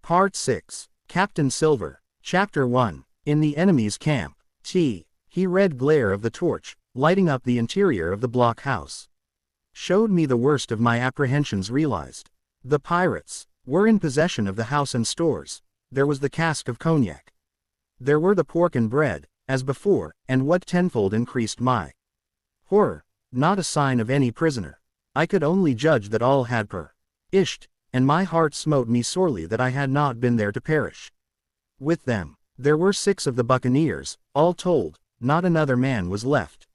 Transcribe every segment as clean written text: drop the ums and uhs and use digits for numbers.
Part 6. Captain Silver. Chapter 1. In the enemy's camp. He red glare of the torch, lighting up the interior of the blockhouse, showed me the worst of my apprehensions realized. The pirates were in possession of the house and stores. There was the cask of cognac. There were the pork and bread, as before, and what tenfold increased my horror, not a sign of any prisoner. I could only judge that all had perished, and my heart smote me sorely that I had not been there to perish with them. There were 6 of the buccaneers, all told. Not another man was left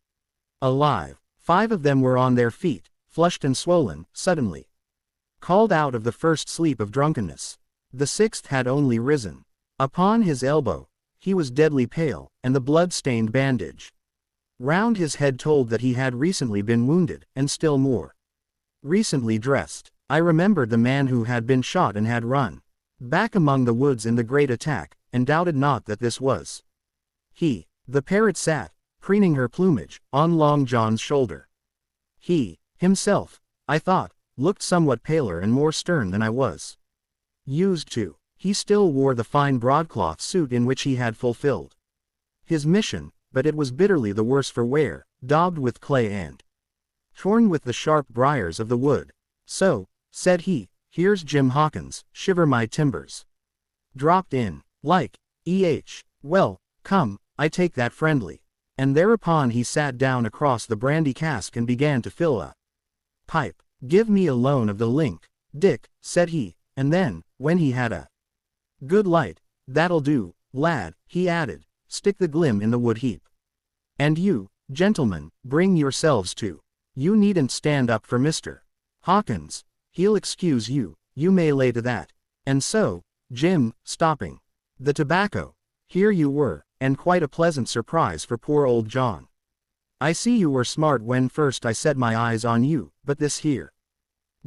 alive. 5 of them were on their feet, flushed and swollen, suddenly called out of the first sleep of drunkenness. The 6th had only risen. Upon his elbow, he was deadly pale, and the blood-stained bandage round his head told that he had recently been wounded, and still more recently dressed. I remembered the man who had been shot and had run back among the woods in the great attack, and doubted not that this was he. The parrot sat, preening her plumage, on Long John's shoulder. He, himself, I thought, looked somewhat paler and more stern than I was used to. He still wore the fine broadcloth suit in which he had fulfilled his mission, but it was bitterly the worse for wear, daubed with clay and torn with the sharp briars of the wood. So, said he, here's Jim Hawkins, shiver my timbers. Dropped in, like, well, come, I take that friendly. And thereupon he sat down across the brandy cask and began to fill a pipe. Give me a loan of the link, Dick, said he, and then, when he had a good light, that'll do, lad, he added, stick the glim in the wood heap. And you, gentlemen, bring yourselves to. You needn't stand up for Mr. Hawkins. He'll excuse you, you may lay to that. And so, Jim, stopping the tobacco, here you were, and quite a pleasant surprise for poor old John. I see you were smart when first I set my eyes on you, but this here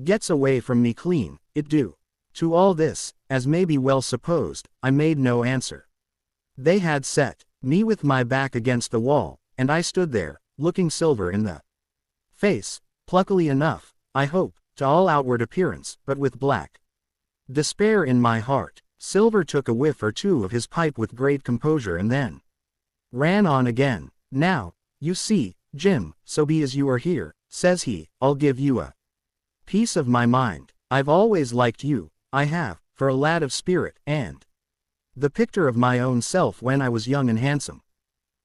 gets away from me clean, it do. To all this, as may be well supposed, I made no answer. They had set me with my back against the wall, and I stood there, looking Silver in the face, pluckily enough, I hope, to all outward appearance, but with black despair in my heart. Silver took a whiff or two of his pipe with great composure and then ran on again. Now, you see, Jim, so be as you are here, says he, I'll give you a piece of my mind. I've always liked you, I have, for a lad of spirit, and the picture of my own self when I was young and handsome.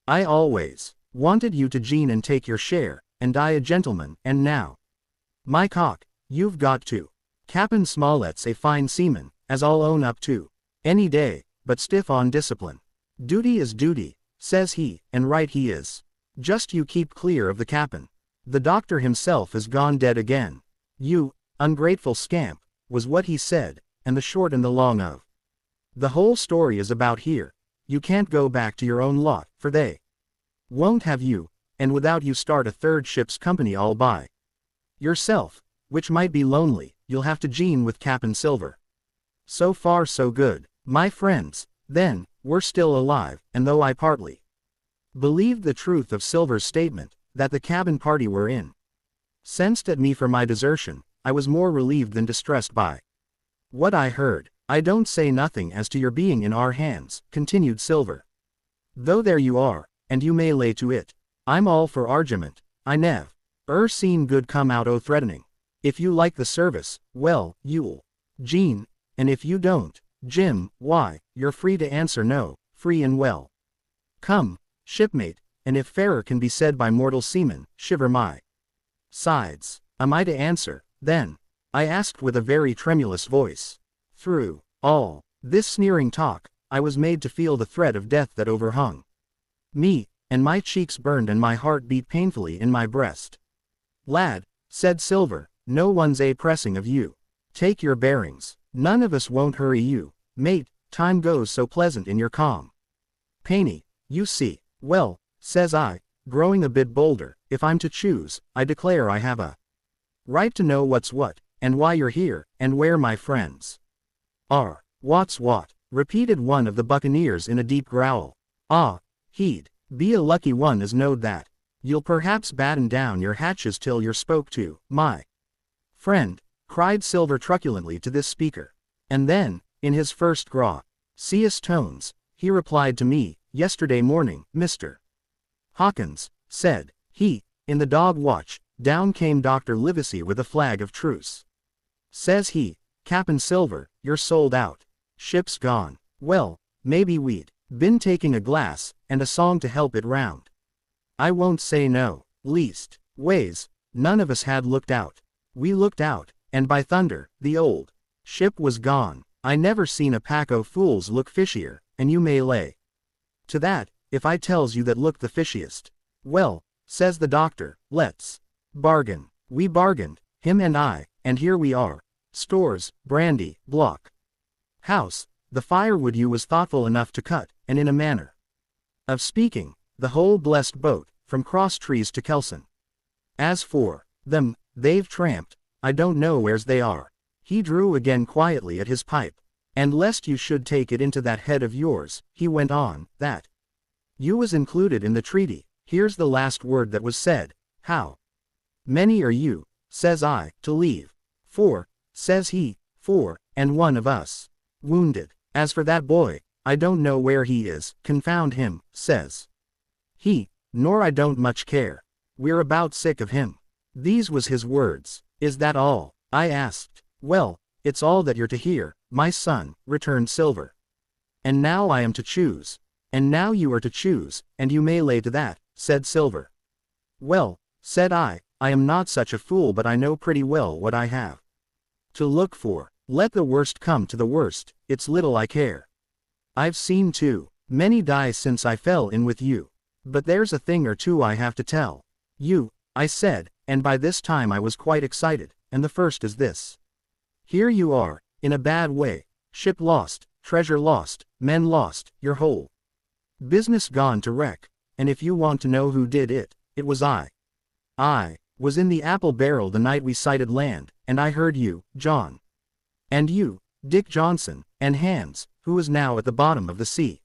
I always wanted you to gene and take your share, and I a gentleman, and now, my cock, you've got to. Cap'n Smollett's a fine seaman, as I'll own up to, any day, but stiff on discipline. Duty is duty, says he, and right he is. Just you keep clear of the cap'n. The doctor himself is gone dead again. You, ungrateful scamp, was what he said, and the short and the long of the whole story is about here. You can't go back to your own lot, for they won't have you, and without you start a 3rd ship's company all by yourself, which might be lonely. You'll have to gene with Cap'n Silver. So far so good. My friends, then, were still alive, and though I partly believed the truth of Silver's statement, that the cabin party were incensed at me for my desertion, I was more relieved than distressed by what I heard. I don't say nothing as to your being in our hands, continued Silver. Though there you are, and you may lay to it. I'm all for argument. I nev seen good come out o' threatening. If you like the service, well, you'll gene, and if you don't, Jim, why, you're free to answer no, free and well. Come, shipmate, and if fairer can be said by mortal seamen, shiver my sides. Am I to answer, then? I asked with a very tremulous voice. Through all this sneering talk, I was made to feel the threat of death that overhung me, and my cheeks burned and my heart beat painfully in my breast. Lad, said Silver, no one's pressing of you. Take your bearings. None of us won't hurry you, mate, time goes so pleasant in your calm. Painy, you see. Well, says I, growing a bit bolder, if I'm to choose, I declare I have a right to know what's what, and why you're here, and where my friends are. What's what? Repeated one of the buccaneers in a deep growl. Ah, he'd be a lucky one as knowed that. You'll perhaps batten down your hatches till you're spoke to, my friend, cried Silver truculently to this speaker. And then, in his first gracious tones, he replied to me, "Yesterday morning, Mr. Hawkins," said he, in the dog watch, down came Dr. Livesey with a flag of truce. Says he, "Cap'n Silver, you're sold out. Ship's gone." Well, maybe we'd been taking a glass, and a song to help it round. I won't say no. Least ways, none of us had looked out. We looked out, and by thunder, the old ship was gone. I never seen a pack o' fools look fishier, and you may lay to that, if I tells you that looked the fishiest. Well, says the doctor, let's bargain. We bargained, him and I, and here we are. Stores, brandy, block house, the firewood you was thoughtful enough to cut, and in a manner of speaking, the whole blessed boat, from Cross Trees to Kelson. As for them, they've tramped, I don't know where's they are. He drew again quietly at his pipe. And lest you should take it into that head of yours, he went on, that you was included in the treaty. Here's the last word that was said. How many are you, says I, to leave? 4, says he, 4, and one of us wounded. As for that boy, I don't know where he is, confound him, says he, nor I don't much care. We're about sick of him. These was his words. Is that all? I asked. Well, it's all that you're to hear, my son, returned Silver. And now I am to choose. And now you are to choose, and you may lay to that, said Silver. Well, said I am not such a fool, but I know pretty well what I have to look for. Let the worst come to the worst, it's little I care. I've seen too many die since I fell in with you. But there's a thing or two I have to tell you, I said, and by this time I was quite excited, and the first is this. Here you are, in a bad way, ship lost, treasure lost, men lost, your whole business gone to wreck, and if you want to know who did it, it was I. I was in the apple barrel the night we sighted land, and I heard you, John. And you, Dick Johnson, and Hans, who is now at the bottom of the sea.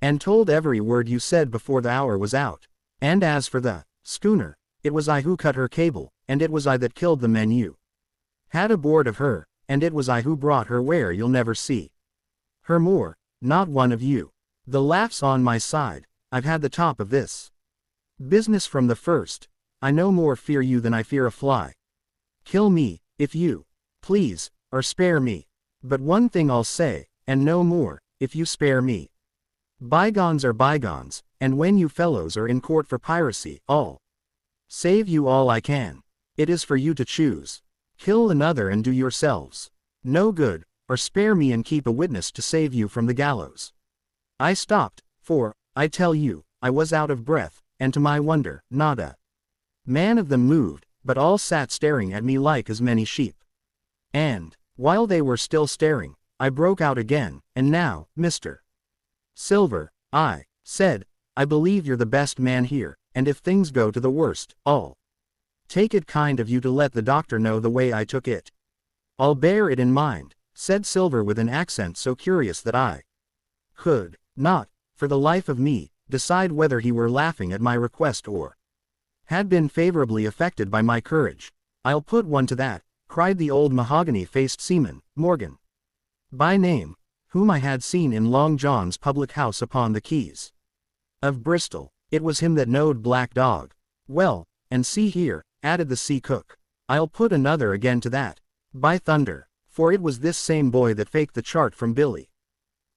And told every word you said before the hour was out. And as for the schooner, it was I who cut her cable, and it was I that killed the men you had aboard of her, and it was I who brought her where you'll never see her more, not one of you. The laugh's on my side, I've had the top of this business from the first. I no more fear you than I fear a fly. Kill me, if you please, or spare me. But one thing I'll say, and no more, if you spare me. Bygones are bygones, and when you fellows are in court for piracy, I'll save you all I can. It is for you to choose. Kill another and do yourselves no good, or spare me and keep a witness to save you from the gallows. I stopped, for, I tell you, I was out of breath, and to my wonder, not a man of them moved, but all sat staring at me like as many sheep. And, while they were still staring, I broke out again, and now, Mr. Silver, I said, I believe you're the best man here, and if things go to the worst, I'll take it kind of you to let the doctor know the way I took it. I'll bear it in mind, said Silver with an accent so curious that I could not, for the life of me, decide whether he were laughing at my request or had been favorably affected by my courage. I'll put one to that, cried the old mahogany-faced seaman, Morgan, by name, whom I had seen in Long John's public house upon the quays of Bristol. It was him that knowed Black Dog. Well, and see here, added the sea cook, I'll put another again to that, by thunder, for it was this same boy that faked the chart from Billy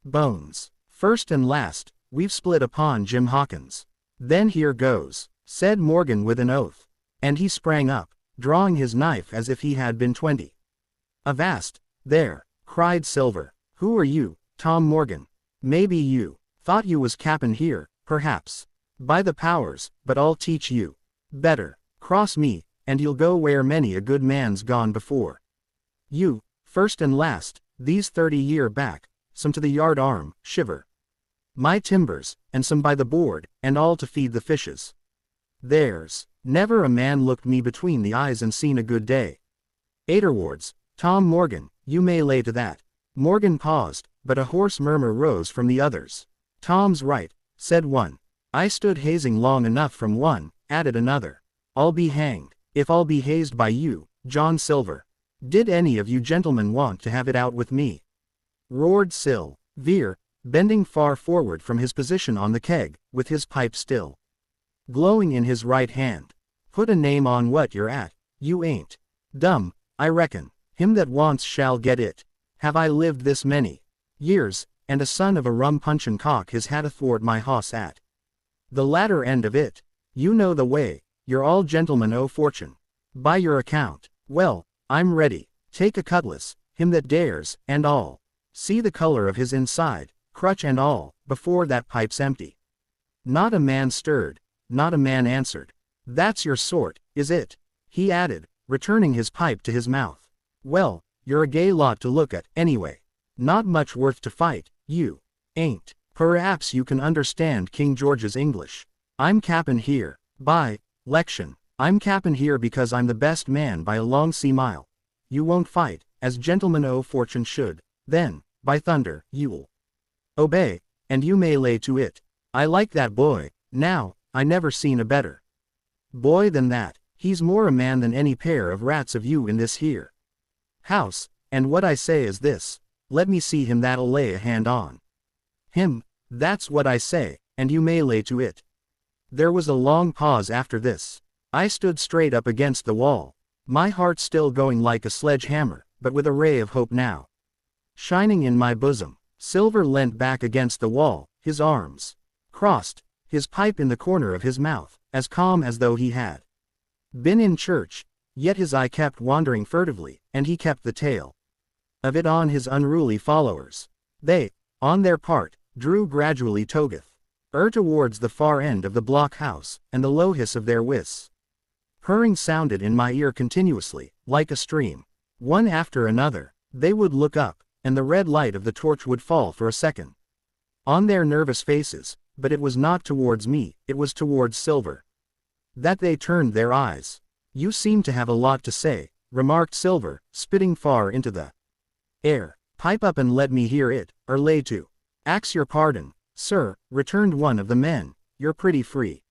Bones. First and last, we've split upon Jim Hawkins. Then here goes, said Morgan with an oath, and he sprang up, drawing his knife as if he had been 20. Avast, there, cried Silver. Who are you, Tom Morgan? Maybe you thought you was cap'n here, perhaps. By the powers, but I'll teach you better. Cross me, and you'll go where many a good man's gone before you, first and last, these 30 year back, some to the yard arm, shiver my timbers, and some by the board, and all to feed the fishes. There's never a man looked me between the eyes and seen a good day. Aterwards, Tom Morgan, you may lay to that. Morgan paused, but a hoarse murmur rose from the others. Tom's right, said one. I stood hazing long enough from one, added another. I'll be hanged, if I'll be hazed by you, John Silver. Did any of you gentlemen want to have it out with me? roared Silver, bending far forward from his position on the keg, with his pipe still glowing in his right hand. Put a name on what you're at, you ain't dumb, I reckon. Him that wants shall get it. Have I lived this many years, and a son of a rum-punchin' cock has had athwart my hoss at the latter end of it? You know the way, you're all gentlemen o' fortune. By your account. Well, I'm ready. Take a cutlass, him that dares, and all. See the color of his inside, crutch and all, before that pipe's empty. Not a man stirred, not a man answered. That's your sort, is it? He added, returning his pipe to his mouth. Well, you're a gay lot to look at, anyway. Not much worth to fight, you ain't. Perhaps you can understand King George's English. I'm cappin' here, by lection. I'm cappin' here because I'm the best man by a long sea mile. You won't fight, as gentlemen o' fortune should. Then, by thunder, you'll obey, and you may lay to it. I like that boy. Now, I never seen a better boy than that. He's more a man than any pair of rats of you in this here house, and what I say is this, let me see him that'll lay a hand on him, that's what I say, and you may lay to it. There was a long pause after this. I stood straight up against the wall, my heart still going like a sledgehammer, but with a ray of hope now shining in my bosom. Silver leant back against the wall, his arms crossed, his pipe in the corner of his mouth, as calm as though he had been in church, yet his eye kept wandering furtively, and he kept the tail of it on his unruly followers. They, on their part, drew gradually towards the far end of the blockhouse, and the low hiss of their purring sounded in my ear continuously, like a stream. One after another, they would look up, and the red light of the torch would fall for a second on their nervous faces, but it was not towards me, it was towards Silver that they turned their eyes. You seem to have a lot to say, remarked Silver, spitting far into the air. Pipe up and let me hear it, or lay to. Ax your pardon, sir, returned one of the men, you're pretty free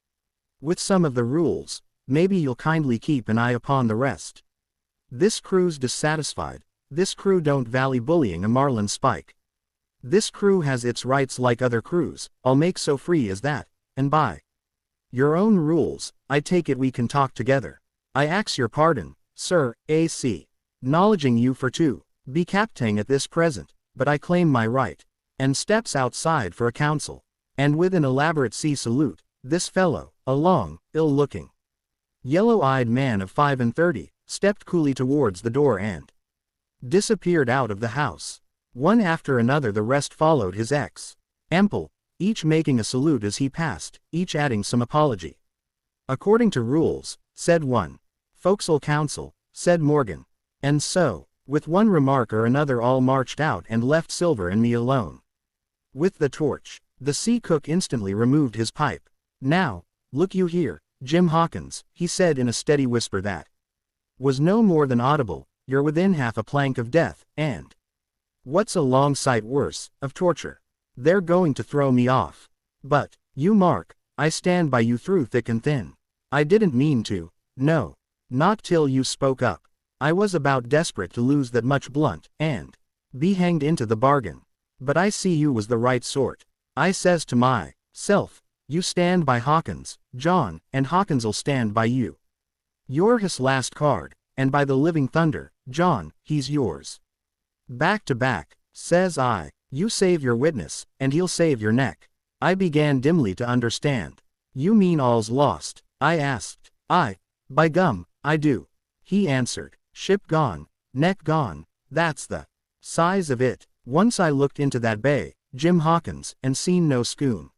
with some of the rules, maybe you'll kindly keep an eye upon the rest. This crew's dissatisfied, this crew don't vally bullying a marlin spike. This crew has its rights like other crews, I'll make so free as that, and by your own rules, I take it we can talk together. I ax your pardon, sir, AC. Knowledging you for to be captain at this present, but I claim my right. And steps outside for a council. And with an elaborate sea salute, this fellow, a long, ill-looking, yellow-eyed man of 35, stepped coolly towards the door and disappeared out of the house. One after another the rest followed his example, each making a salute as he passed, each adding some apology. According to rules, said one. Forecastle council, said Morgan. And so, with one remark or another all marched out and left Silver and me alone with the torch. The sea cook instantly removed his pipe. Now, look you here, Jim Hawkins, he said in a steady whisper that was no more than audible, you're within half a plank of death, and what's a long sight worse, of torture. They're going to throw me off. But, you mark, I stand by you through thick and thin. I didn't mean to, no, not till you spoke up. I was about desperate to lose that much blunt, and be hanged into the bargain. But I see you was the right sort. I says to myself, you stand by Hawkins, John, and Hawkins'll stand by you. You're his last card, and by the living thunder, John, he's yours. Back to back, says I, you save your witness, and he'll save your neck. I began dimly to understand. You mean all's lost? I asked. By gum, I do. He answered, ship gone, neck gone, that's the size of it. Once I looked into that bay, Jim Hawkins, and seen no schoon.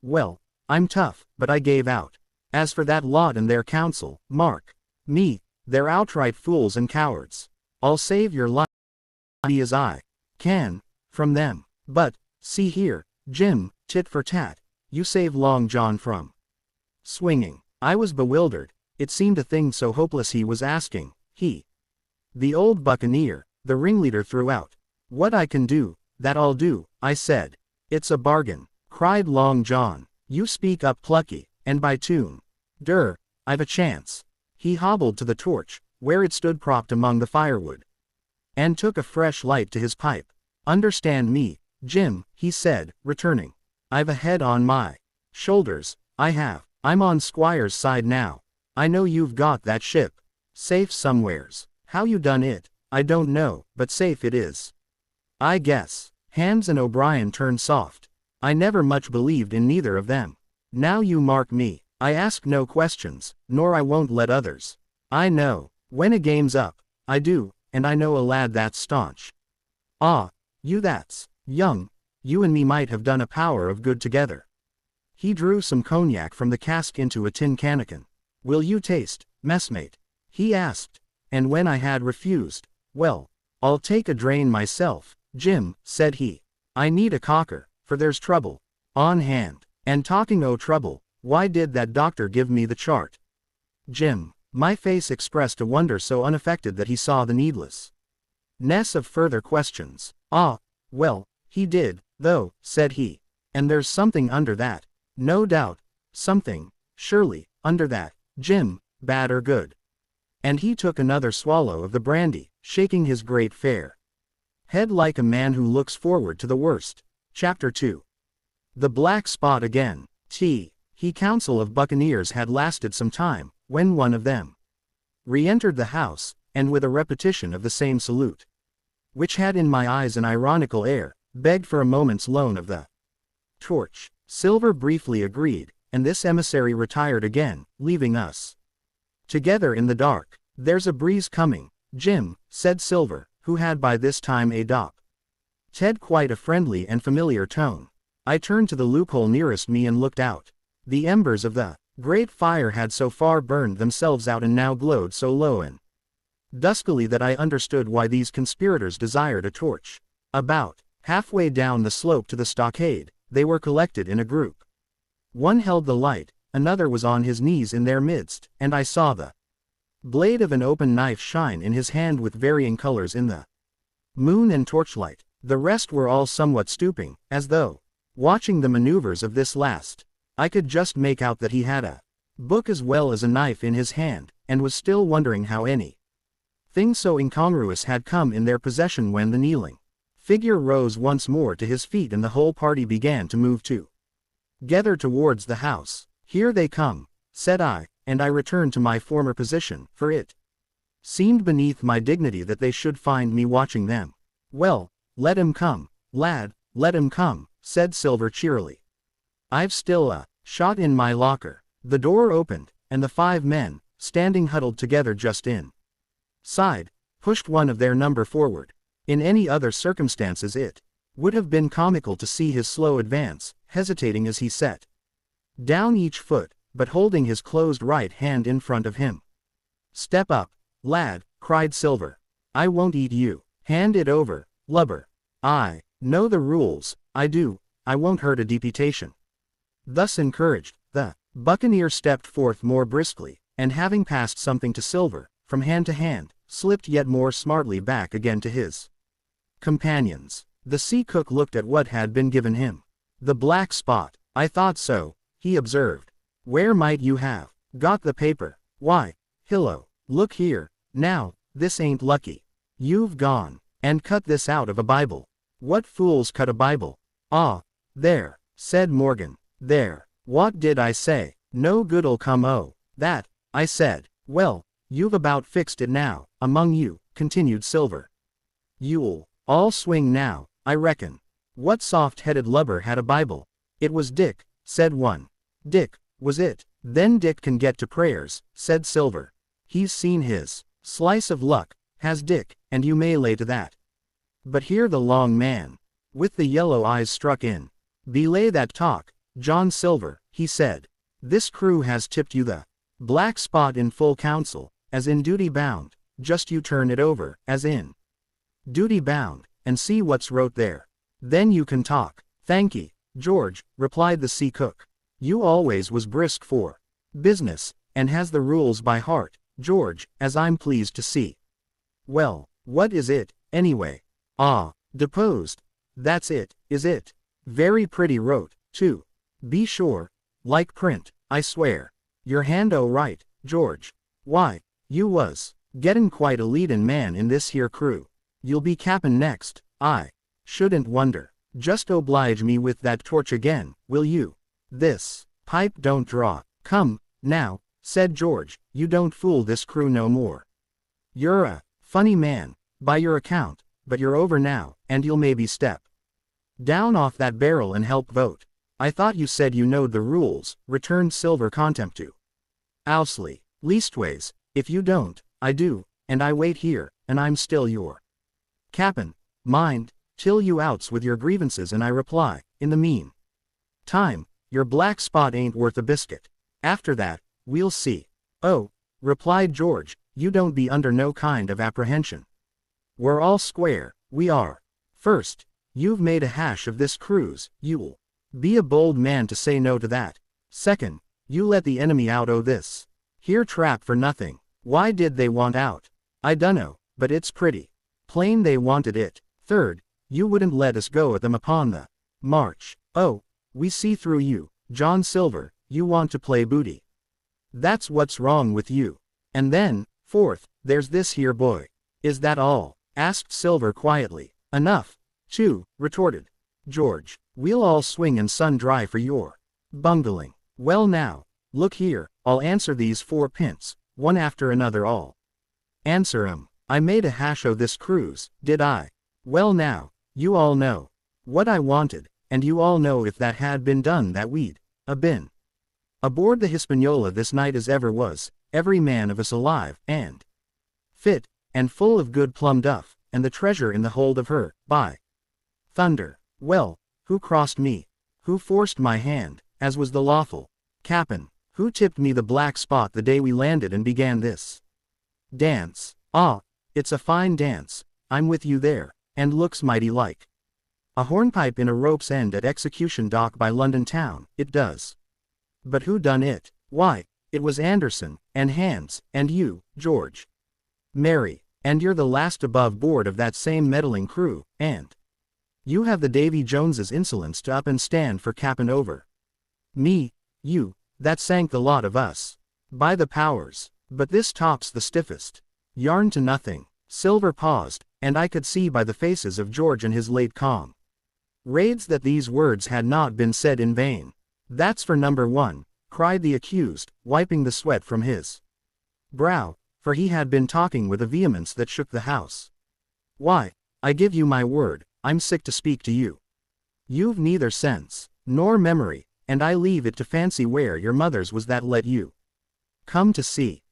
Well, I'm tough, but I gave out. As for that lot and their counsel, mark me, they're outright fools and cowards. I'll save your life as I can from them. But, see here, Jim, tit for tat, you save Long John from swinging. I was bewildered. It seemed a thing so hopeless he was asking. The old buccaneer, the ringleader threw out. What I can do, that I'll do, I said. It's a bargain, cried Long John. You speak up plucky, and by tune. I've a chance. He hobbled to the torch, where it stood propped among the firewood. and took a fresh light to his pipe. Understand me, Jim, he said, returning. I've a head on my shoulders, I have. I'm on Squire's side now. I know you've got that ship safe somewheres. How you done it, I don't know, but safe it is, I guess. Hans and O'Brien turned soft. I never much believed in neither of them. Now you mark me, I ask no questions, nor I won't let others. I know, when a game's up, I do, and I know a lad that's staunch. Ah, you that's young, you and me might have done a power of good together. He drew some cognac from the cask into a tin cannikin. Will you taste, messmate? He asked, and when I had refused, well, I'll take a drain myself, Jim, said he. I need a cocker, for there's trouble on hand. And talking o' trouble, why did that doctor give me the chart? Jim, my face expressed a wonder so unaffected that he saw the needlessness of further questions. Ah, well, he did, though, said he. And there's something under that. No doubt, something, surely, under that, Jim, bad or good. And he took another swallow of the brandy, shaking his great fair head like a man who looks forward to the worst. Chapter 2. The black spot again. He council of buccaneers had lasted some time, when one of them re-entered the house, and with a repetition of the same salute, which had in my eyes an ironical air, begged for a moment's loan of the torch. Silver briefly agreed, and this emissary retired again, leaving us together in the dark. There's a breeze coming, Jim, said Silver, who had by this time adopted quite a friendly and familiar tone. I turned to the loophole nearest me and looked out. The embers of the great fire had so far burned themselves out and now glowed so low and duskily that I understood why these conspirators desired a torch. About halfway down the slope to the stockade, they were collected in a group. One held the light, another was on his knees in their midst, and I saw the blade of an open knife shine in his hand with varying colors in the moon and torchlight. The rest were all somewhat stooping, as though watching the maneuvers of this last. I could just make out that he had a book as well as a knife in his hand, and was still wondering how any thing so incongruous had come in their possession when the kneeling figure rose once more to his feet and the whole party began to move together towards the house. Here they come, said I, and I returned to my former position, for it seemed beneath my dignity that they should find me watching them. Well, let him come, lad, let him come, said Silver cheerily. I've still a shot in my locker. The door opened, and the 5 men, standing huddled together just inside, pushed one of their number forward. In any other circumstances it would have been comical to see his slow advance, hesitating as he set down each foot, but holding his closed right hand in front of him. Step up, lad, cried Silver. I won't eat you. Hand it over, lubber. I know the rules, I do. I won't hurt a deputation. Thus encouraged, the buccaneer stepped forth more briskly, and having passed something to Silver, from hand to hand, slipped yet more smartly back again to his companions. The sea cook looked at what had been given him. The black spot. I thought so, he observed. Where might you have got the paper? Why, Hillo, look here, now, this ain't lucky. You've gone and cut this out of a Bible. What fools cut a Bible? Ah, there, said Morgan, there. What did I say? No good'll come o' that, I said. Well, you've about fixed it now, among you, continued Silver. You'll all swing now, I reckon. What soft-headed lubber had a Bible? It was Dick, said one. Dick, was it? Then Dick can get to prayers, said Silver. He's seen his slice of luck, has Dick, and you may lay to that. But here the long man, with the yellow eyes struck in. Belay that talk, John Silver, he said. This crew has tipped you the black spot in full council, as in duty bound, just you turn it over, as in duty bound, and see what's wrote there. Then you can talk. Thankee, George, replied the sea cook. You always was brisk for business, and has the rules by heart, George, as I'm pleased to see. Well, what is it, anyway? Ah, deposed. That's it, is it? Very pretty wrote, too. Be sure. Like print, I swear. Your hand o' right, George. Why, you was gettin' quite a leadin' man in this here crew. You'll be cap'n next, I shouldn't wonder. Just oblige me with that torch again, will you? This pipe don't draw. Come, now, said George, you don't fool this crew no more. You're a funny man, by your account, but you're over now, and you'll maybe step down off that barrel and help vote. I thought you said you knowed the rules, returned Silver contemptu. Owsley, leastways, if you don't, I do, and I wait here, and I'm still your cap'n. Mind, till you outs with your grievances and I reply, in the mean time, your black spot ain't worth a biscuit. After that, we'll see. Oh, replied George, you don't be under no kind of apprehension. We're all square, we are. First, you've made a hash of this cruise, you'll be a bold man to say no to that. Second, you let the enemy out o' this here trap for nothing. Why did they want out? I dunno, but it's pretty plain they wanted it. Third, you wouldn't let us go at them upon the march. Oh, we see through you, John Silver, you want to play booty. That's what's wrong with you. And then, fourth, there's this here boy. Is that all? Asked Silver quietly. Enough, too, retorted George. We'll all swing and sun dry for your bungling. Well now, look here, I'll answer these 4 pints, one after another all. Answer 'em. I made a hash o' this cruise, did I? Well now, you all know what I wanted, and you all know if that had been done that we'd been aboard the Hispaniola this night as ever was, every man of us alive, and fit, and full of good plum duff, and the treasure in the hold of her, by thunder. Well, who crossed me? Who forced my hand, as was the lawful cap'n? Who tipped me the black spot the day we landed and began this dance? Ah, it's a fine dance, I'm with you there, and looks mighty like a hornpipe in a rope's end at Execution Dock by London town, it does. But who done it? Why, it was Anderson, and Hans, and you, George. Mary, and you're the last above board of that same meddling crew, and you have the Davy Jones's insolence to up and stand for cap'n over me, you, that sank the lot of us. By the powers, but this tops the stiffest yarn to nothing. Silver paused, and I could see by the faces of George and his late calm raids that these words had not been said in vain. That's for number 1, cried the accused, wiping the sweat from his brow, for he had been talking with a vehemence that shook the house. Why, I give you my word, I'm sick to speak to you. You've neither sense nor memory, and I leave it to fancy where your mother's was that let you come to see,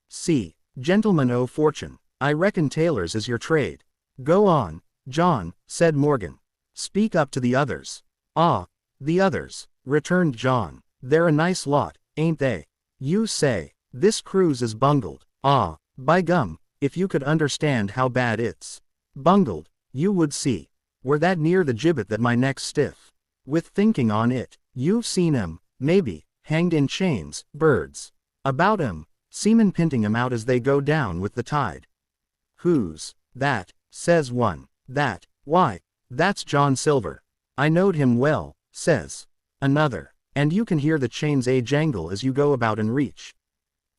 gentlemen o' fortune. I reckon tailors is your trade. Go on, John, said Morgan. Speak up to the others. Ah, the others, returned John. They're a nice lot, ain't they? You say, this cruise is bungled. Ah, by gum, if you could understand how bad it's bungled, you would see. Were that near the gibbet that my neck's stiff with thinking on it. You've seen 'em, maybe, hanged in chains, birds about 'em, seamen pinting 'em out as they go down with the tide. Who's that? Says one. That, why, that's John Silver. I knowed him well, says another. And you can hear the chains jangle as you go about and reach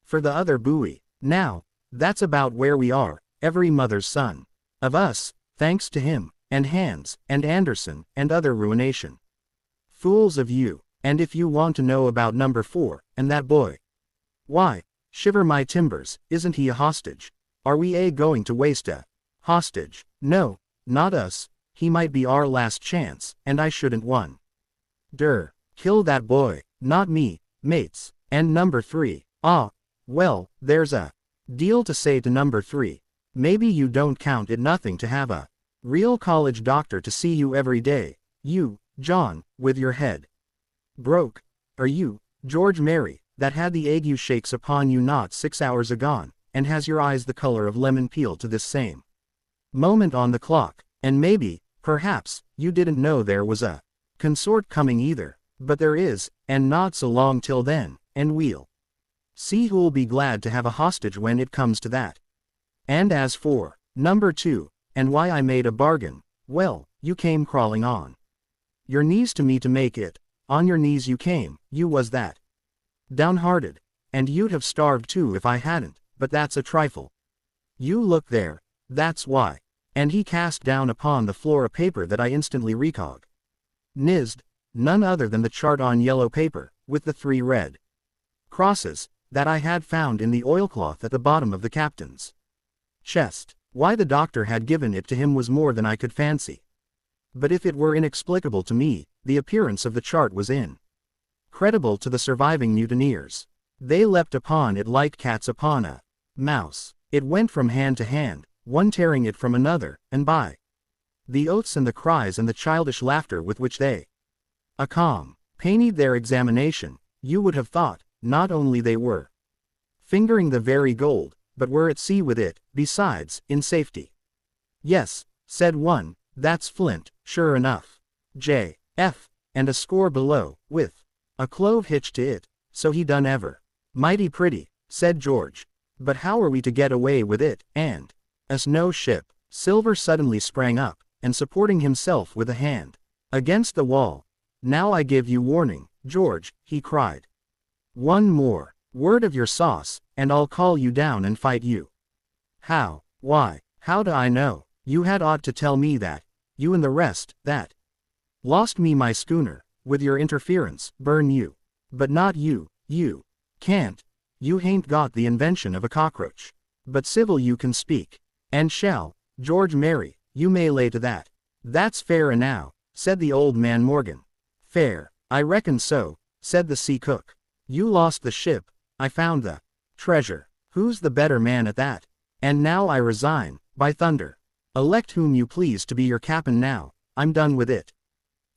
for the other buoy. Now, that's about where we are, every mother's son of us, thanks to him, and Hans, and Anderson, and other ruination. Fools of you. And if you want to know about number 4, and that boy, why, shiver my timbers, isn't he a hostage? Are we going to waste a hostage? No, not us. He might be our last chance, and I shouldn't kill that boy, not me, mates. And number 3, well, there's a deal to say to number 3. Maybe you don't count it nothing to have a real college doctor to see you every day. You, John, with your head broke. Are you, George Mary, that had the ague shakes upon you not 6 hours agone, and has your eyes the color of lemon peel to this same moment on the clock, and maybe, perhaps, you didn't know there was a consort coming either, but there is, and not so long till then, and we'll see who'll be glad to have a hostage when it comes to that. And as for number 2, and why I made a bargain, well, you came crawling on your knees to me to make it. On your knees you came, you was that downhearted. And you'd have starved too if I hadn't, but that's a trifle. You look there, that's why. And he cast down upon the floor a paper that I instantly recognized, none other than the chart on yellow paper, with the 3 red crosses, that I had found in the oilcloth at the bottom of the captain's chest. Why the doctor had given it to him was more than I could fancy. But if it were inexplicable to me, the appearance of the chart was incredible to the surviving mutineers. They leapt upon it like cats upon a mouse. It went from hand to hand, one tearing it from another, and by the oaths and the cries and the childish laughter with which they accompanied their examination, you would have thought, not only they were fingering the very gold, but were at sea with it, besides, in safety. Yes, said one, that's flint, sure enough. J.F. and a score below, with a clove hitched to it, so he done ever. Mighty pretty, said George. But how are we to get away with it, and as no ship? Silver suddenly sprang up, and supporting himself with a hand against the wall. Now I give you warning, George, he cried. One more word of your sauce, and I'll call you down and fight you. How? Why, how do I know? You had ought to tell me that. You and the rest, that lost me my schooner, with your interference, burn you. But not you, you can't. You hain't got the invention of a cockroach. But civil you can speak. And shall, George marry, you may lay to that. That's fair enow, said the old man Morgan. Fair, I reckon so, said the sea cook. You lost the ship, I found the treasure. Who's the better man at that? And now I resign, by thunder. Elect whom you please to be your captain now, I'm done with it.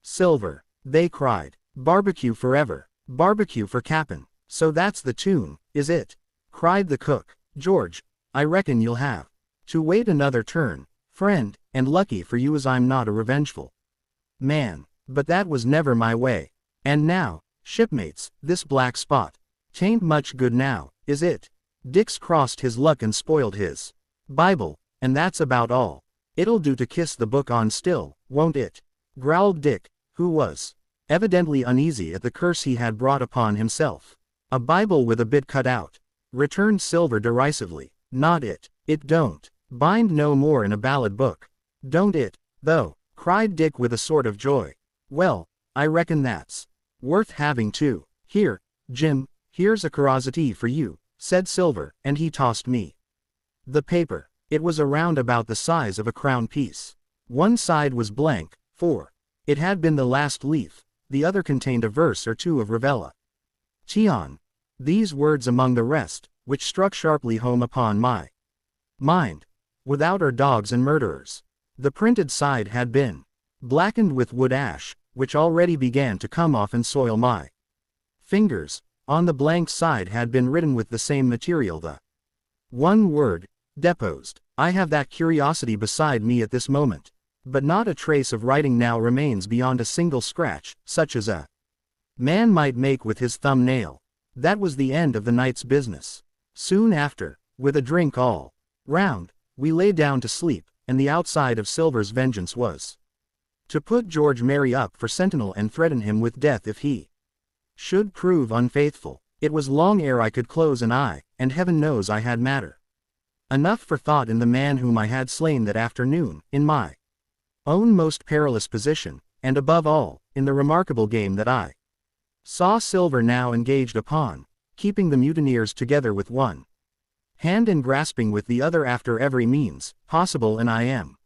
Silver, they cried. Barbecue forever, barbecue for cap'n. So that's the tune, is it? Cried the cook. George, I reckon you'll have to wait another turn, friend, and lucky for you as I'm not a revengeful man. But that was never my way. And now, shipmates, this black spot, 'tain't much good now, is it? Dick's crossed his luck and spoiled his Bible, and that's about all. It'll do to kiss the book on still, won't it? Growled Dick, who was evidently uneasy at the curse he had brought upon himself. A Bible with a bit cut out, returned Silver derisively. Not it. It don't bind no more in a ballad book. Don't it, though? Cried Dick with a sort of joy. Well, I reckon that's worth having too. Here, Jim, here's a curiosity for you, said Silver, and he tossed me the paper. It was around about the size of a crown piece. One side was blank, for it had been the last leaf, the other contained a verse or two of Ravella. Tion. These words among the rest, which struck sharply home upon my mind. Without are dogs and murderers. The printed side had been blackened with wood ash, which already began to come off and soil my fingers. On the blank side had been written with the same material the one word, deposed. I have that curiosity beside me at this moment. But not a trace of writing now remains beyond a single scratch, such as a man might make with his thumb nail. That was the end of the night's business. Soon after, with a drink all round, we lay down to sleep, and the outside of Silver's vengeance was to put George Merry up for sentinel and threaten him with death if he should prove unfaithful. It was long ere I could close an eye, and heaven knows I had matter enough for thought in the man whom I had slain that afternoon, in my own most perilous position, and above all, in the remarkable game that I saw Silver now engaged upon, keeping the mutineers together with one hand and grasping with the other after every means, possible and I am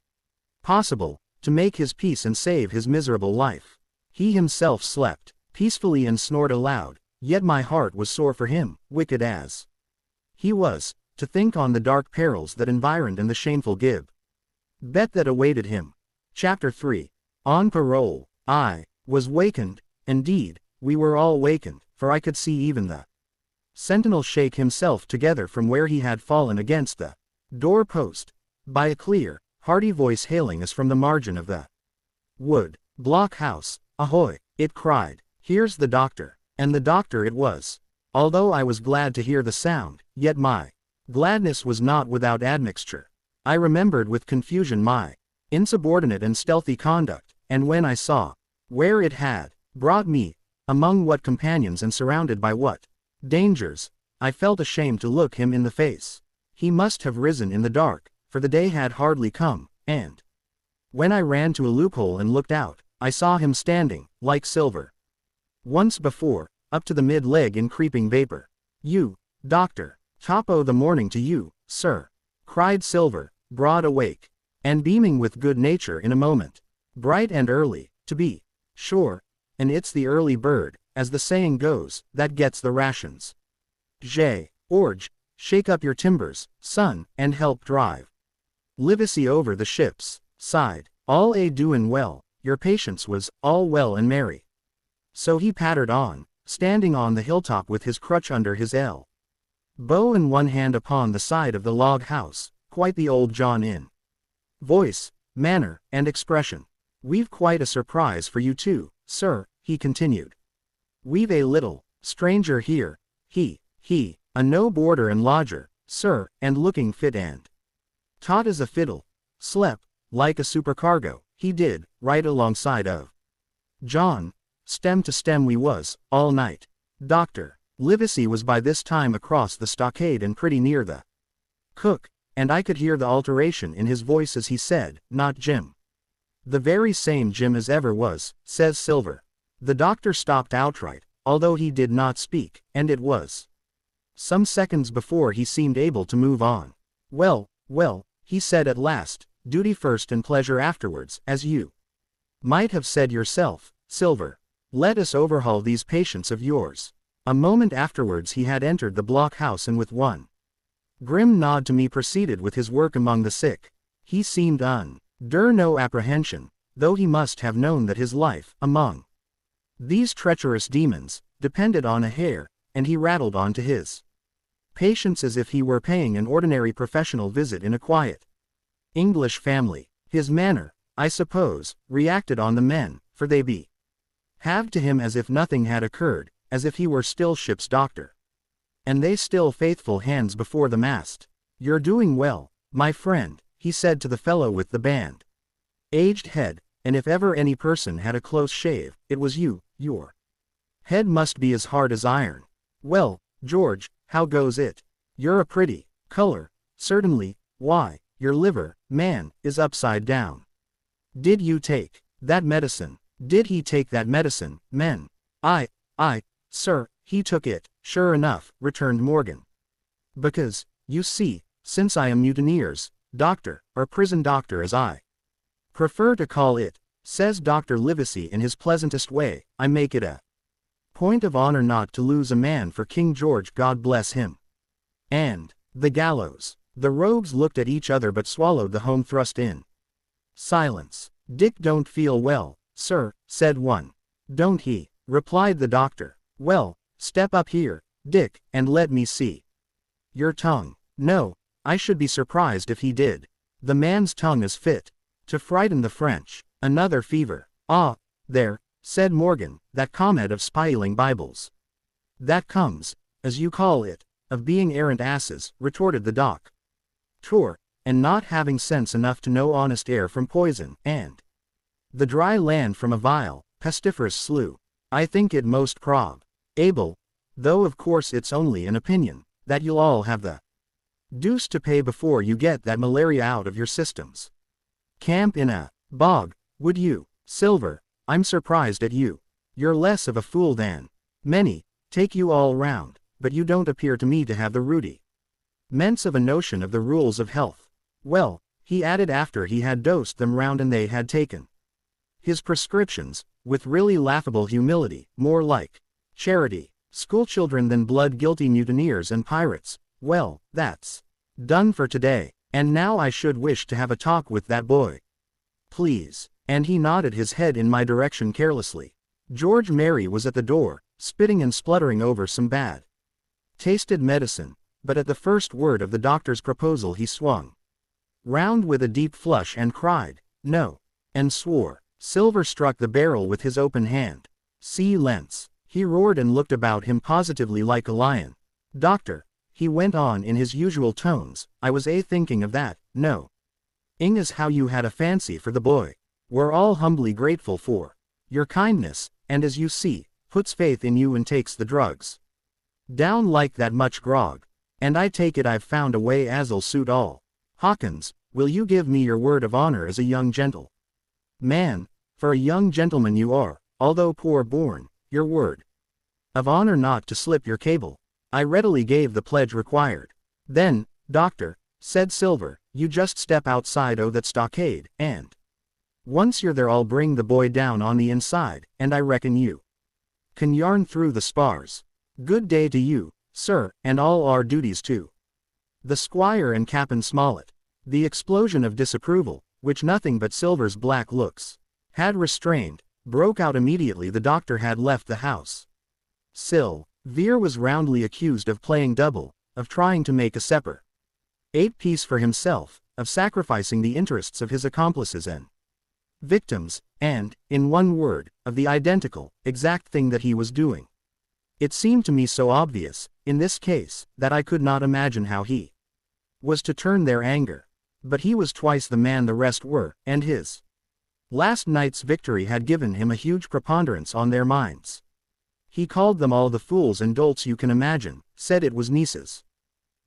possible, to make his peace and save his miserable life. He himself slept peacefully and snored aloud, yet my heart was sore for him, wicked as he was, to think on the dark perils that environed and the shameful bet that awaited him. Chapter 3. On parole. I was wakened, indeed, we were all wakened, for I could see even the sentinel shake himself together from where he had fallen against the door post, by a clear, hearty voice hailing us from the margin of the wood block house. Ahoy, it cried, here's the doctor. And the doctor it was. Although I was glad to hear the sound, yet my gladness was not without admixture. I remembered with confusion my insubordinate and stealthy conduct, and when I saw where it had brought me, among what companions and surrounded by what dangers, I felt ashamed to look him in the face. He must have risen in the dark, for the day had hardly come, and when I ran to a loophole and looked out, I saw him standing, like silver. Once before, up to the mid-leg in creeping vapor. You, doctor, top o' the morning to you, sir, cried Silver, broad awake, and beaming with good nature in a moment. Bright and early, to be sure, and it's the early bird, as the saying goes, that gets the rations. Orge, shake up your timbers, son, and help drive Livesey over the ships, sighed. All a doin' well, your patience was, all well and merry. So he pattered on, standing on the hilltop with his crutch under his bow and one hand upon the side of the log house, quite the old John in voice, manner, and expression. We've quite a surprise for you too, sir, he continued. We've a little stranger here, he, a no boarder and lodger, sir, and looking fit and taut as a fiddle, slept, like a supercargo, he did, right alongside of John, stem to stem we was, all night. Dr. Livesey was by this time across the stockade and pretty near the cook, and I could hear the alteration in his voice as he said, not Jim. The very same Jim as ever was, says Silver. The doctor stopped outright, although he did not speak, and it was some seconds before he seemed able to move on. Well, he said at last, duty first and pleasure afterwards, as you might have said yourself, Silver. Let us overhaul these patients of yours. A moment afterwards he had entered the blockhouse and with one grim nod to me proceeded with his work among the sick. He seemed under no apprehension, though he must have known that his life, among these treacherous demons, depended on a hair, and he rattled on to his patients as if he were paying an ordinary professional visit in a quiet English family. His manner, I suppose, reacted on the men, for they behaved to him as if nothing had occurred, as if he were still ship's doctor. And they still faithful hands before the mast. You're doing well, my friend, he said to the fellow with the aged head, and if ever any person had a close shave, it was you. Your head must be as hard as iron. Well, George, how goes it? You're a pretty color, certainly. Why, your liver, man, is upside down. Did you take that medicine? Did he take that medicine, men? Aye, sir, he took it, sure enough, returned Morgan. Because, you see, since I am mutineer's doctor, or prison doctor as I prefer to call it, says Dr. Livesey in his pleasantest way, I make it a point of honor not to lose a man for King George, God bless him. And the gallows. The rogues looked at each other but swallowed the home thrust in silence. Dick don't feel well, sir, said one. Don't he? Replied the doctor. Well, step up here, Dick, and let me see your tongue. No, I should be surprised if he did. The man's tongue is fit to frighten the French. Another fever. Ah, there, said Morgan, that comment of spieling Bibles. That comes, as you call it, of being arrant asses, retorted the doc. And not having sense enough to know honest air from poison, and the dry land from a vile, pestiferous slough. I think it most probable, though of course it's only an opinion, that you'll all have the deuce to pay before you get that malaria out of your systems. Camp in a bog, would you, Silver? I'm surprised at you. You're less of a fool than many, take you all round, but you don't appear to me to have the rudiments of a notion of the rules of health. Well, he added after he had dosed them round and they had taken his prescriptions, with really laughable humility, more like charity, schoolchildren than blood-guilty mutineers and pirates. Well, that's done for today, and now I should wish to have a talk with that boy. Please. And he nodded his head in my direction carelessly. George Merry was at the door, spitting and spluttering over some bad-tasted medicine, but at the first word of the doctor's proposal he swung round with a deep flush and cried, no, and swore. Silver struck the barrel with his open hand. Lence. He roared and looked about him positively like a lion. Doctor, he went on in his usual tones, I was thinking of that, no. Ing as how you had a fancy for the boy. We're all humbly grateful for your kindness, and as you see, puts faith in you and takes the drugs down like that much grog. And I take it I've found a way as'll suit all. Hawkins, will you give me your word of honor as a young man, for a young gentleman you are, although poor born, your word of honor not to slip your cable? I readily gave the pledge required. Then, doctor, said Silver, you just step outside that stockade, and once you're there I'll bring the boy down on the inside, and I reckon you can yarn through the spars. Good day to you, sir, and all our duties too. The squire and Captain Smollett. The explosion of disapproval, which nothing but Silver's black looks had restrained, broke out immediately the doctor had left the house. Silver was roundly accused of playing double, of trying to make a separate piece for himself, of sacrificing the interests of his accomplices and victims, and, in one word, of the identical, exact thing that he was doing. It seemed to me so obvious, in this case, that I could not imagine how he was to turn their anger. But he was twice the man the rest were, and his last night's victory had given him a huge preponderance on their minds. He called them all the fools and dolts you can imagine, said it was nieces.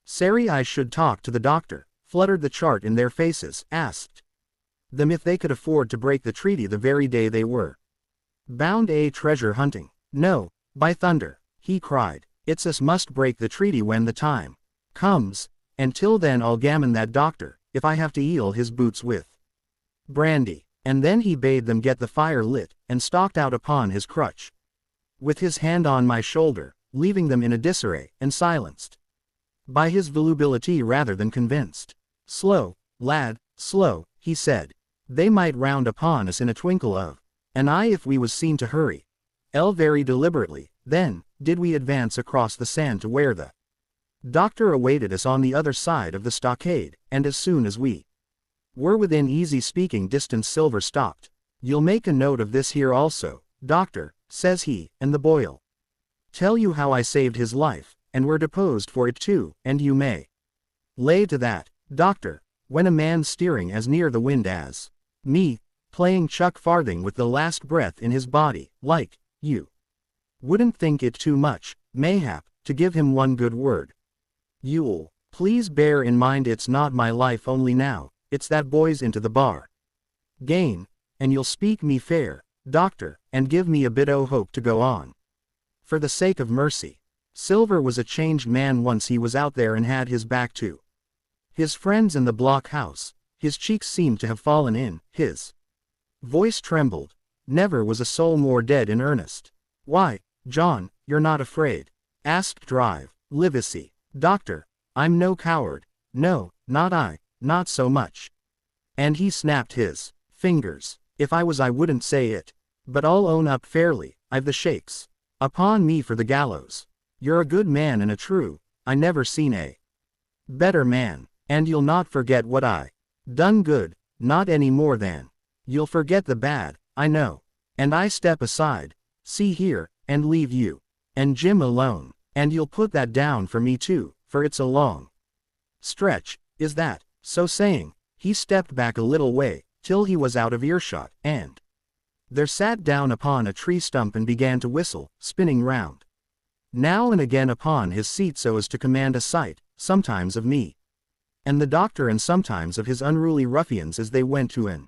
Sorry I should talk to the doctor, fluttered the chart in their faces, asked them if they could afford to break the treaty the very day they were bound treasure hunting. No, by thunder, he cried, it's us must break the treaty when the time comes, and till then I'll gammon that doctor, if I have to eel his boots with brandy. And then he bade them get the fire lit, and stalked out upon his crutch, with his hand on my shoulder, leaving them in a disarray, and silenced by his volubility rather than convinced. Slow, lad, slow, he said. They might round upon us in a twinkle of an eye if we was seen to hurry. Very deliberately, then, did we advance across the sand to where the doctor awaited us on the other side of the stockade, and as soon as we were within easy speaking distance Silver stopped. You'll make a note of this here also, doctor, says he, and the boy'll tell you how I saved his life, and were deposed for it too, and you may lay to that, doctor, when a man's steering as near the wind as me, playing chuck farthing with the last breath in his body, like you wouldn't think it too much, mayhap, to give him one good word. You'll please bear in mind it's not my life only now, it's that boy's into the bar gain, and you'll speak me fair, doctor, and give me a bit o' hope to go on. For the sake of mercy. Silver was a changed man once he was out there and had his back to his friends in the blockhouse. His cheeks seemed to have fallen in, his voice trembled. Never was a soul more dead in earnest. Why, John, you're not afraid? Asked Drive, Livesey. Doctor, I'm no coward, no, not I, not so much. And he snapped his fingers. If I was I wouldn't say it. But I'll own up fairly, I've the shakes upon me for the gallows. You're a good man and a true, I never seen a better man, and you'll not forget what I done good, not any more than you'll forget the bad, I know. And I step aside, see here, and leave you and Jim alone, and you'll put that down for me too, for it's a long stretch, is that? So saying, he stepped back a little way, till he was out of earshot, and there sat down upon a tree stump and began to whistle, spinning round now and again upon his seat so as to command a sight, sometimes of me and the doctor and sometimes of his unruly ruffians as they went to and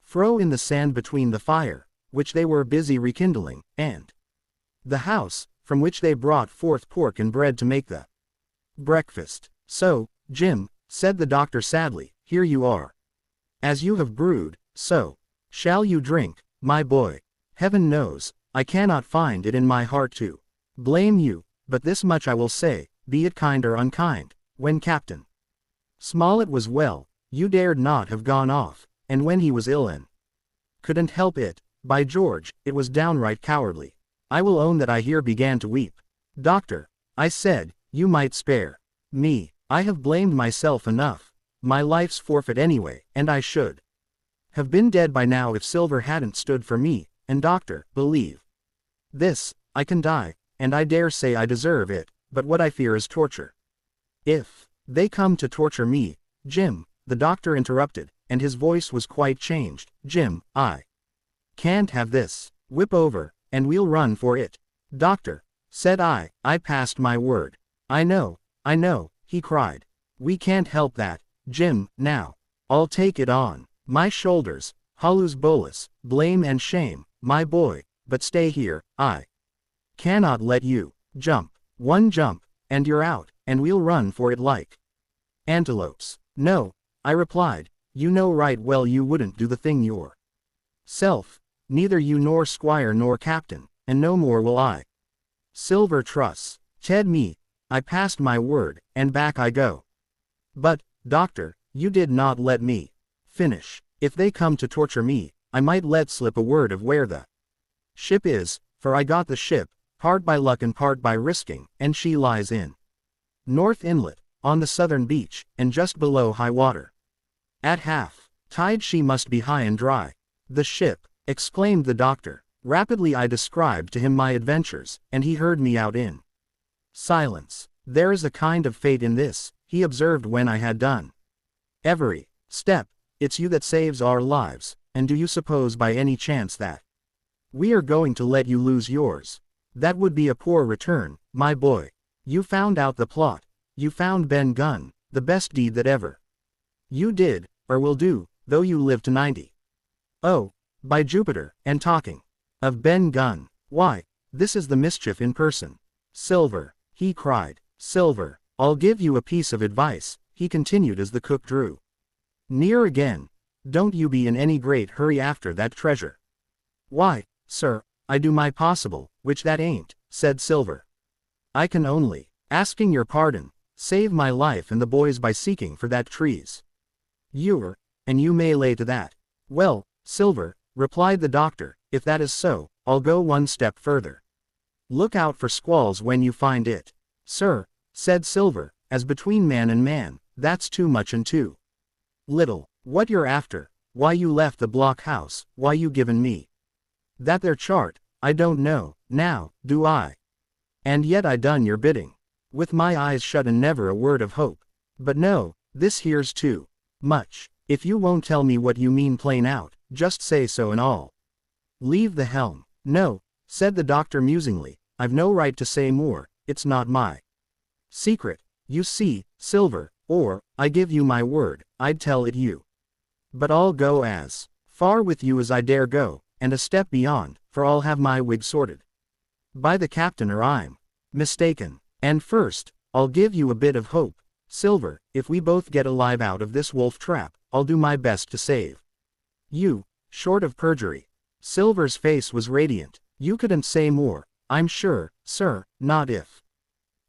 fro in the sand between the fire, which they were busy rekindling, and the house, from which they brought forth pork and bread to make the breakfast. So, Jim, said the doctor sadly, here you are. As you have brewed, so shall you drink, my boy. Heaven knows, I cannot find it in my heart to blame you, but this much I will say, be it kind or unkind, when Captain Smollett was well, you dared not have gone off, and when he was ill and couldn't help it, by George, it was downright cowardly. I will own that I here began to weep. Doctor, I said, you might spare me. I have blamed myself enough. My life's forfeit anyway, and I should have been dead by now if Silver hadn't stood for me, and doctor, believe this, I can die, and I dare say I deserve it, but what I fear is torture. If they come to torture me, Jim, the doctor interrupted, and his voice was quite changed, Jim, I can't have this. Whip over, and we'll run for it. Doctor, said I passed my word. I know, he cried. We can't help that, Jim, now. I'll take it on my shoulders, halus bolus, blame and shame, my boy, but stay here, I cannot let you jump. One jump, and you're out, and we'll run for it like antelopes. No, I replied, you know right well you wouldn't do the thing yourself, neither you nor squire nor captain, and no more will I. Silver truss, Ted me, I passed my word, and back I go. But, doctor, you did not let me finish. If they come to torture me, I might let slip a word of where the ship is, for I got the ship, part by luck and part by risking, and she lies in North Inlet, on the southern beach, and just below high water. At half tide she must be high and dry. The ship, exclaimed the doctor. Rapidly I described to him my adventures, and he heard me out in silence. There is a kind of fate in this, he observed when I had done. Every step, it's you that saves our lives, and do you suppose by any chance that we are going to let you lose yours? That would be a poor return, my boy. You found out the plot. You found Ben Gunn, the best deed that ever you did, or will do, though you live to 90. Oh, by Jupiter, and talking of Ben Gunn, why, this is the mischief in person. Silver, he cried. Silver, I'll give you a piece of advice, he continued as the cook drew near again. Don't you be in any great hurry after that treasure. Why, sir, I do my possible, which that ain't, said Silver. I can only, asking your pardon, save my life and the boys by seeking for that trees. You're, and you may lay to that. Well, Silver, replied the doctor, if that is so, I'll go one step further. Look out for squalls when you find it. Sir, said Silver, as between man and man, that's too much and too little. What you're after, why you left the blockhouse, why you given me that there chart, I don't know, now, do I? And yet I done your bidding, with my eyes shut and never a word of hope. But no, this here's too much. If you won't tell me what you mean plain out, just say so and all leave the helm. No, said the doctor musingly, I've no right to say more, it's not my secret, you see, Silver, or, I give you my word, I'd tell it you. But I'll go as far with you as I dare go, and a step beyond, for I'll have my wig sorted by the captain or I'm mistaken. And first, I'll give you a bit of hope, Silver, if we both get alive out of this wolf trap, I'll do my best to save you, short of perjury. Silver's face was radiant. You couldn't say more, I'm sure, sir, not if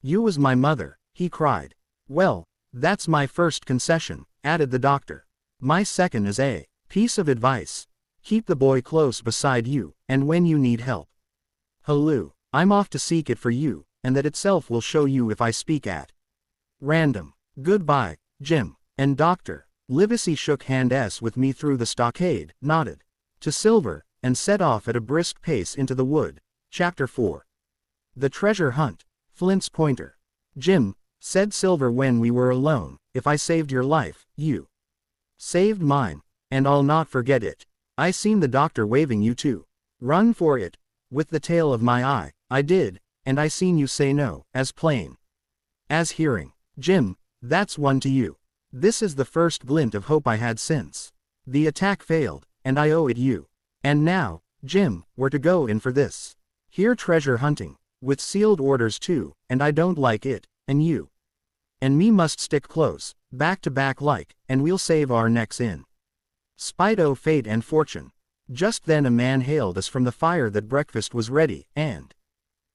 you was my mother, he cried. Well, that's my first concession, added the doctor. My second is a piece of advice. Keep the boy close beside you, and when you need help, halloo, I'm off to seek it for you, and that itself will show you if I speak at random. Goodbye, Jim. And Doctor Livesey shook hands with me through the stockade, nodded to Silver, and set off at a brisk pace into the wood. Chapter 4. The Treasure Hunt. Flint's Pointer. Jim, said Silver when we were alone, if I saved your life, you saved mine, and I'll not forget it. I seen the doctor waving you to run for it, with the tail of my eye, I did, and I seen you say no, as plain as hearing. Jim, that's one to you. This is the first glint of hope I had since the attack failed, and I owe it you. And now, Jim, we're to go in for this here treasure hunting, with sealed orders too, and I don't like it, and you and me must stick close, back to back like, and we'll save our necks in spite o' fate and fortune. Just then a man hailed us from the fire that breakfast was ready, and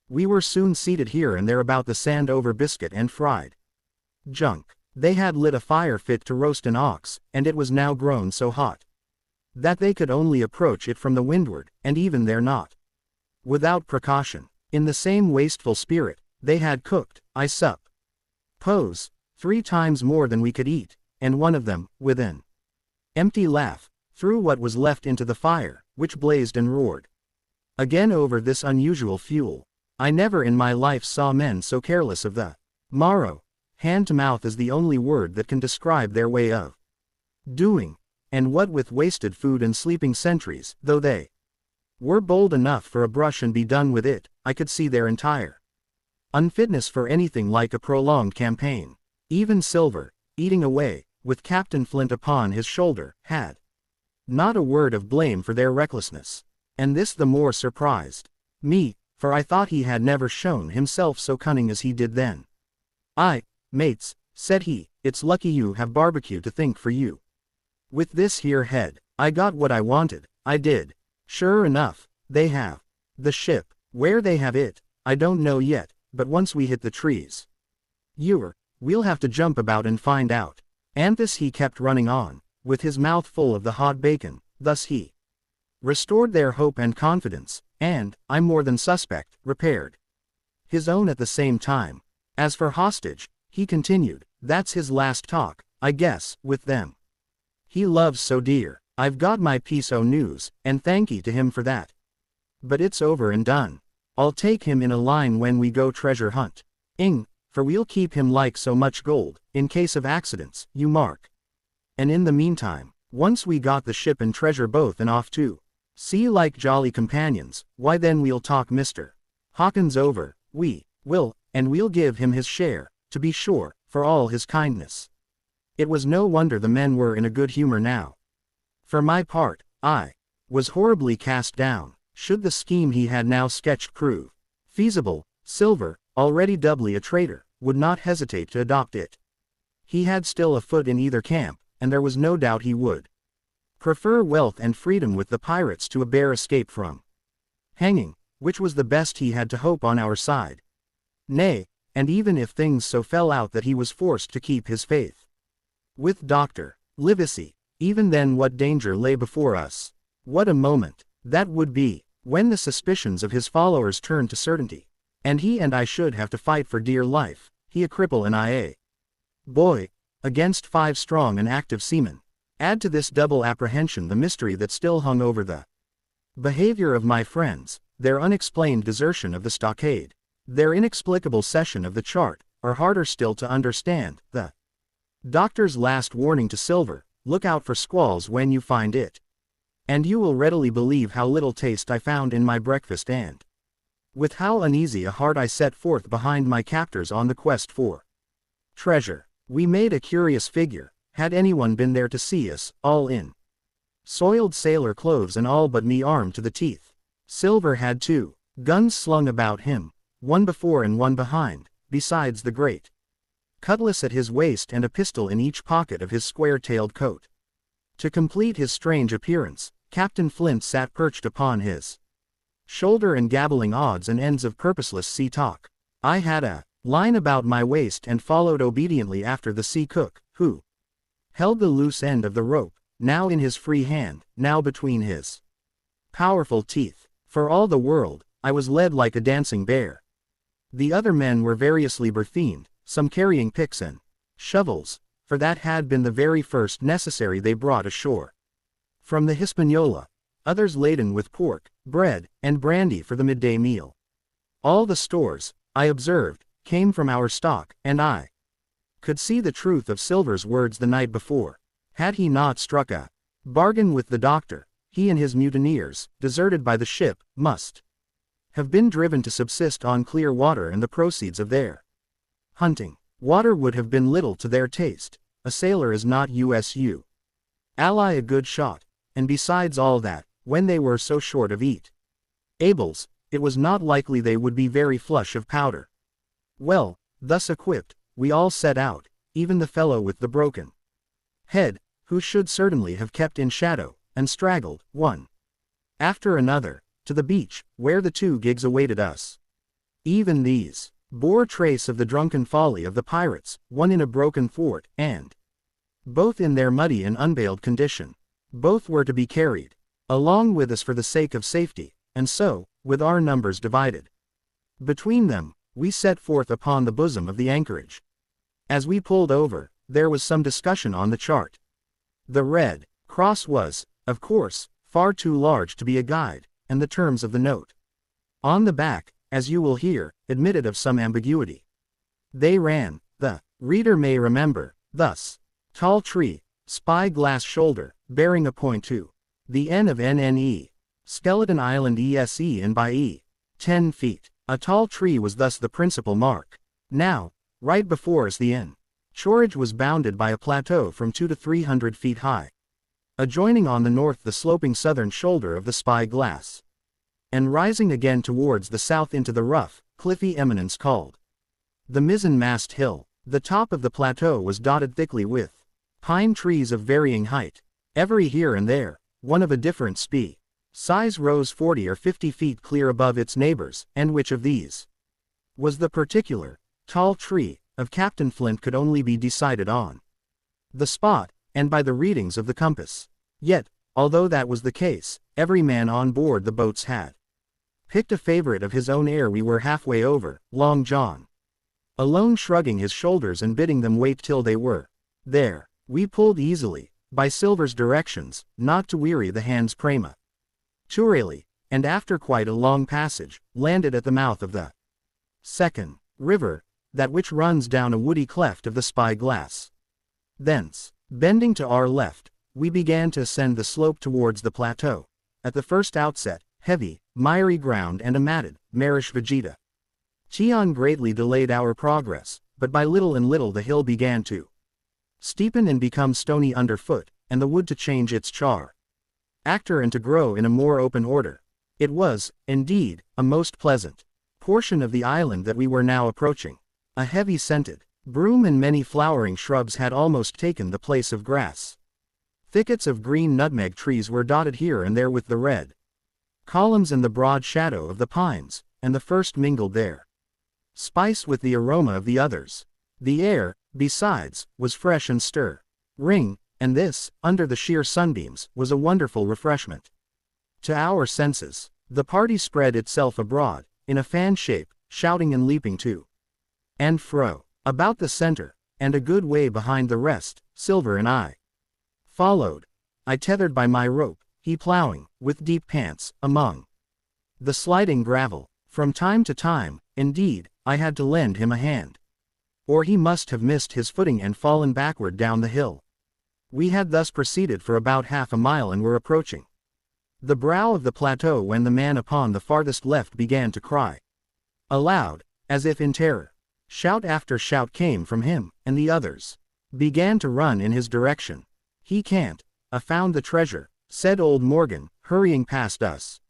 we were soon seated here and there about the sand over biscuit and fried junk. They had lit a fire fit to roast an ox, and it was now grown so hot that they could only approach it from the windward, and even there not without precaution. In the same wasteful spirit, they had cooked, I suppose, 3 times more than we could eat, and one of them, with an empty laugh, threw what was left into the fire, which blazed and roared again over this unusual fuel. I never in my life saw men so careless of the morrow. Hand to mouth is the only word that can describe their way of doing, and what with wasted food and sleeping sentries, though they were bold enough for a brush and be done with it, I could see their entire unfitness for anything like a prolonged campaign. Even Silver, eating away, with Captain Flint upon his shoulder, had not a word of blame for their recklessness. And this the more surprised me, for I thought he had never shown himself so cunning as he did then. Mates, said he, it's lucky you have barbecue to think for you. With this here head, I got what I wanted, I did. Sure enough, they have. The ship, where they have it, I don't know yet, but once we hit the trees, we'll have to jump about and find out. And this he kept running on, with his mouth full of the hot bacon. Thus he restored their hope and confidence, and, I'm more than suspect, repaired his own at the same time. As for hostage, he continued, that's his last talk, I guess, with them. He loves so dear. I've got my piece o' news, and thankee to him for that. But it's over and done. I'll take him in a line when we go treasure hunt. For we'll keep him like so much gold, in case of accidents, you mark. And in the meantime, once we got the ship and treasure both and off to sea like jolly companions, why then we'll talk Mr. Hawkins over, we will, and we'll give him his share, to be sure, for all his kindness. It was no wonder the men were in a good humor now. For my part, I was horribly cast down. Should the scheme he had now sketched prove feasible, Silver, already doubly a traitor, would not hesitate to adopt it. He had still a foot in either camp, and there was no doubt he would prefer wealth and freedom with the pirates to a bare escape from hanging, which was the best he had to hope on our side. Nay, and even if things so fell out that he was forced to keep his faith with Dr. Livesey, even then what danger lay before us? What a moment that would be, when the suspicions of his followers turned to certainty, and he and I should have to fight for dear life, he a cripple and I a boy, against 5 strong and active seamen. Add to this double apprehension the mystery that still hung over the behavior of my friends, their unexplained desertion of the stockade, their inexplicable cession of the chart, or harder still to understand, the doctor's last warning to Silver, look out for squalls when you find it. And you will readily believe how little taste I found in my breakfast and with how uneasy a heart I set forth behind my captors on the quest for treasure. We made a curious figure, had anyone been there to see us, all in soiled sailor clothes and all but me armed to the teeth. Silver had 2 guns slung about him, one before and one behind, besides the great cutlass at his waist and a pistol in each pocket of his square-tailed coat. To complete his strange appearance, Captain Flint sat perched upon his shoulder and gabbling odds and ends of purposeless sea talk. I had a line about my waist and followed obediently after the sea cook, who held the loose end of the rope, now in his free hand, now between his powerful teeth. For all the world, I was led like a dancing bear. The other men were variously berthened, some carrying picks and shovels, for that had been the very first necessary they brought ashore from the Hispaniola, others laden with pork, bread, and brandy for the midday meal. All the stores, I observed, came from our stock, and I could see the truth of Silver's words the night before. Had he not struck a bargain with the doctor, he and his mutineers, deserted by the ship, must have been driven to subsist on clear water and the proceeds of their hunting. Water would have been little to their taste. A sailor is not USU ally a good shot, and besides all that, when they were so short of eatables, it was not likely they would be very flush of powder. Well, thus equipped, we all set out, even the fellow with the broken head, who should certainly have kept in shadow, and straggled, one after another, to the beach, where the 2 gigs awaited us. Even these bore trace of the drunken folly of the pirates, one in a broken thwart, and both in their muddy and unbaled condition. Both were to be carried along with us for the sake of safety, and so, with our numbers divided between them, we set forth upon the bosom of the anchorage. As we pulled over, there was some discussion on the chart. The red cross was, of course, far too large to be a guide, and the terms of the note on the back, as you will hear, admitted of some ambiguity. They ran, the reader may remember, thus: tall tree, spy glass shoulder, bearing a point to the N of NNE, Skeleton Island ESE and by E, 10 feet. A tall tree was thus the principal mark. Now, right before us the N Chorage was bounded by a plateau from 200 to 300 feet high, adjoining on the north the sloping southern shoulder of the Spy Glass, and rising again towards the south into the rough, cliffy eminence called the Mizzen-mast Hill. The top of the plateau was dotted thickly with pine trees of varying height. Every here and there, one of a different size rose 40 or 50 feet clear above its neighbors, and which of these was the particular tall tree of Captain Flint could only be decided on the spot, and by the readings of the compass. Yet, although that was the case, every man on board the boats had picked a favorite of his own ere we were halfway over, Long John alone shrugging his shoulders and bidding them wait till they were there. We pulled easily, by Silver's directions, not to weary the hands prematurely, and after quite a long passage, landed at the mouth of the second river, that which runs down a woody cleft of the Spy Glass. Thence, bending to our left, we began to ascend the slope towards the plateau. At the first outset, heavy, miry ground and a matted, marish vegeta. Tian greatly delayed our progress, but by little and little the hill began to steepen and become stony underfoot, and the wood to change its character and to grow in a more open order. It was, indeed, a most pleasant portion of the island that we were now approaching. A heavy scented broom and many flowering shrubs had almost taken the place of grass. Thickets of green nutmeg trees were dotted here and there with the red columns and the broad shadow of the pines, and the first mingled their spice with the aroma of the others. The air, besides, was fresh and stirring, and this, under the sheer sunbeams, was a wonderful refreshment to our senses. The party spread itself abroad, in a fan shape, shouting and leaping to and fro. About the center, and a good way behind the rest, Silver and I followed. I tethered by my rope, he plowing, with deep pants, among the sliding gravel. From time to time, indeed, I had to lend him a hand, or he must have missed his footing and fallen backward down the hill. We had thus proceeded for about half a mile and were approaching the brow of the plateau when the man upon the farthest left began to cry aloud, as if in terror. Shout after shout came from him, and the others began to run in his direction. "He can't found the treasure," said old Morgan, hurrying past us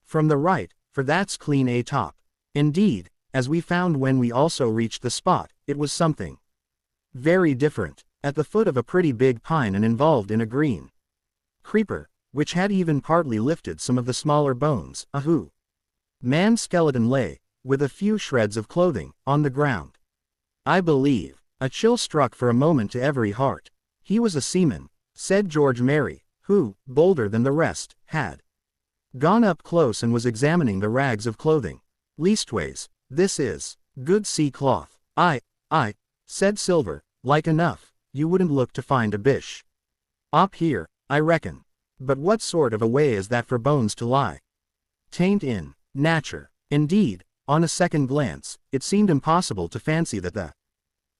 from the right, "for that's clean a top." Indeed, as we found when we also reached the spot, it was something very different. At the foot of a pretty big pine and involved in a green creeper, which had even partly lifted some of the smaller bones, a man's skeleton lay, with a few shreds of clothing, on the ground. I believe a chill struck for a moment to every heart. He was a seaman, said George Merry, who, bolder than the rest, had gone up close and was examining the rags of clothing. "Leastways, this is good sea cloth." I, said Silver, "like enough, you wouldn't look to find a bish up here, I reckon. But what sort of a way is that for bones to lie? 'Tain't in nature." Indeed, on a second glance, it seemed impossible to fancy that the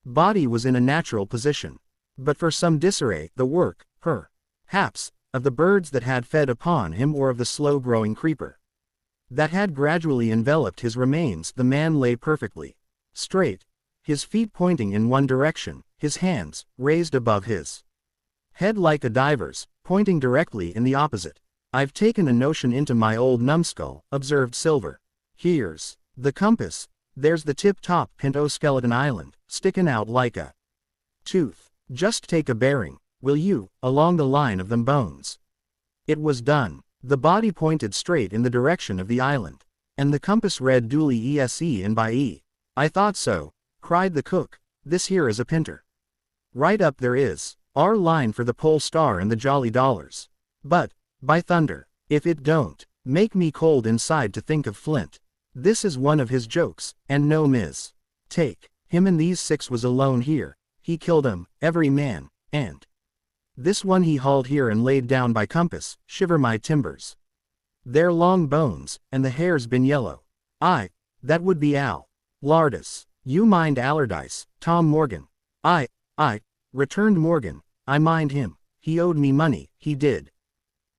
body was in a natural position. But for some disarray, the work, perhaps, of the birds that had fed upon him or of the slow-growing creeper that had gradually enveloped his remains, the man lay perfectly straight, his feet pointing in one direction, his hands, raised above his head like a diver's, pointing directly in the opposite. "I've taken a notion into my old numbskull," observed Silver. "Here's the compass, there's the tip-top Pinto Skeleton Island, stickin' out like a tooth. Just take a bearing, will you, along the line of them bones." It was done. The body pointed straight in the direction of the island, and the compass read duly ESE and by E. "I thought so," cried the cook. "This here is a pinter. Right up there is our line for the Pole Star and the Jolly Dollars. But, by thunder, if it don't make me cold inside to think of Flint. This is one of his jokes, and no take. Him and these 6 was alone here. He killed 'em, every man, and this one he hauled here and laid down by compass. Shiver my timbers. They're long bones, and the hair's been yellow." That would be Al Lardis. "You mind Allardyce, Tom Morgan." I, returned Morgan. "I mind him. He owed me money, he did.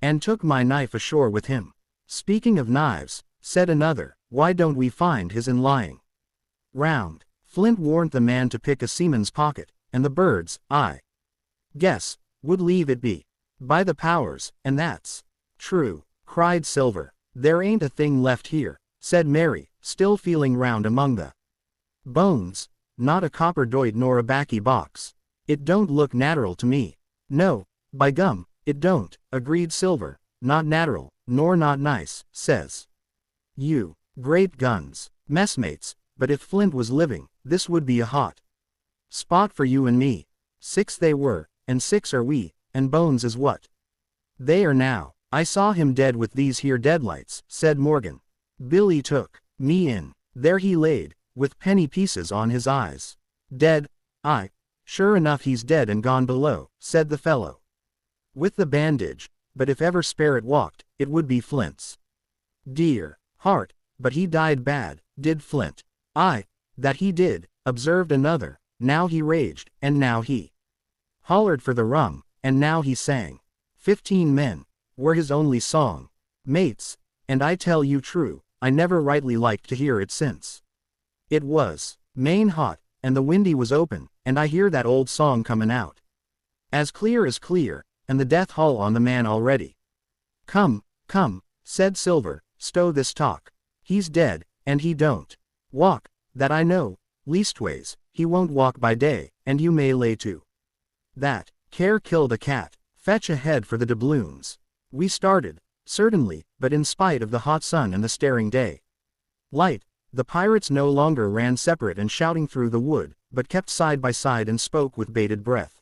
And took my knife ashore with him." "Speaking of knives," said another, "why don't we find his in lying round?" Flint warned the man to pick a seaman's pocket, and the birds, I guess, would leave it be. By the powers, and that's true, cried Silver. There ain't a thing left here, said Mary, still feeling round among the bones. Not a copper doit nor a baccy box. It don't look natural to me. No, by gum, it don't, agreed Silver. Not natural, nor not nice, says you. Great guns, messmates, but if Flint was living, this would be a hot spot for you and me. 6 they were, and 6 are we, and Bones is what they are now. I saw him dead with these here deadlights, said Morgan. Billy took me in. There he laid, with penny pieces on his eyes. Dead? Aye. Sure enough he's dead and gone below, said the fellow with the bandage, but if ever spirit walked, it would be Flint's. Dear heart, but he died bad, did Flint. Aye, that he did, observed another. Now he raged, and now he hollered for the rum, and now he sang. 15 men were his only song, mates, and I tell you true, I never rightly liked to hear it since. It was main hot, and the windy was open, and I hear that old song comin' out as clear, and the death hull on the man already. Come, said Silver, stow this talk. He's dead, and he don't walk, that I know, leastways, he won't walk by day, and you may lay to that. Care killed a cat. Fetch a head for the doubloons. We started, certainly, but in spite of the hot sun and the staring day light, the pirates no longer ran separate and shouting through the wood, but kept side by side and spoke with bated breath.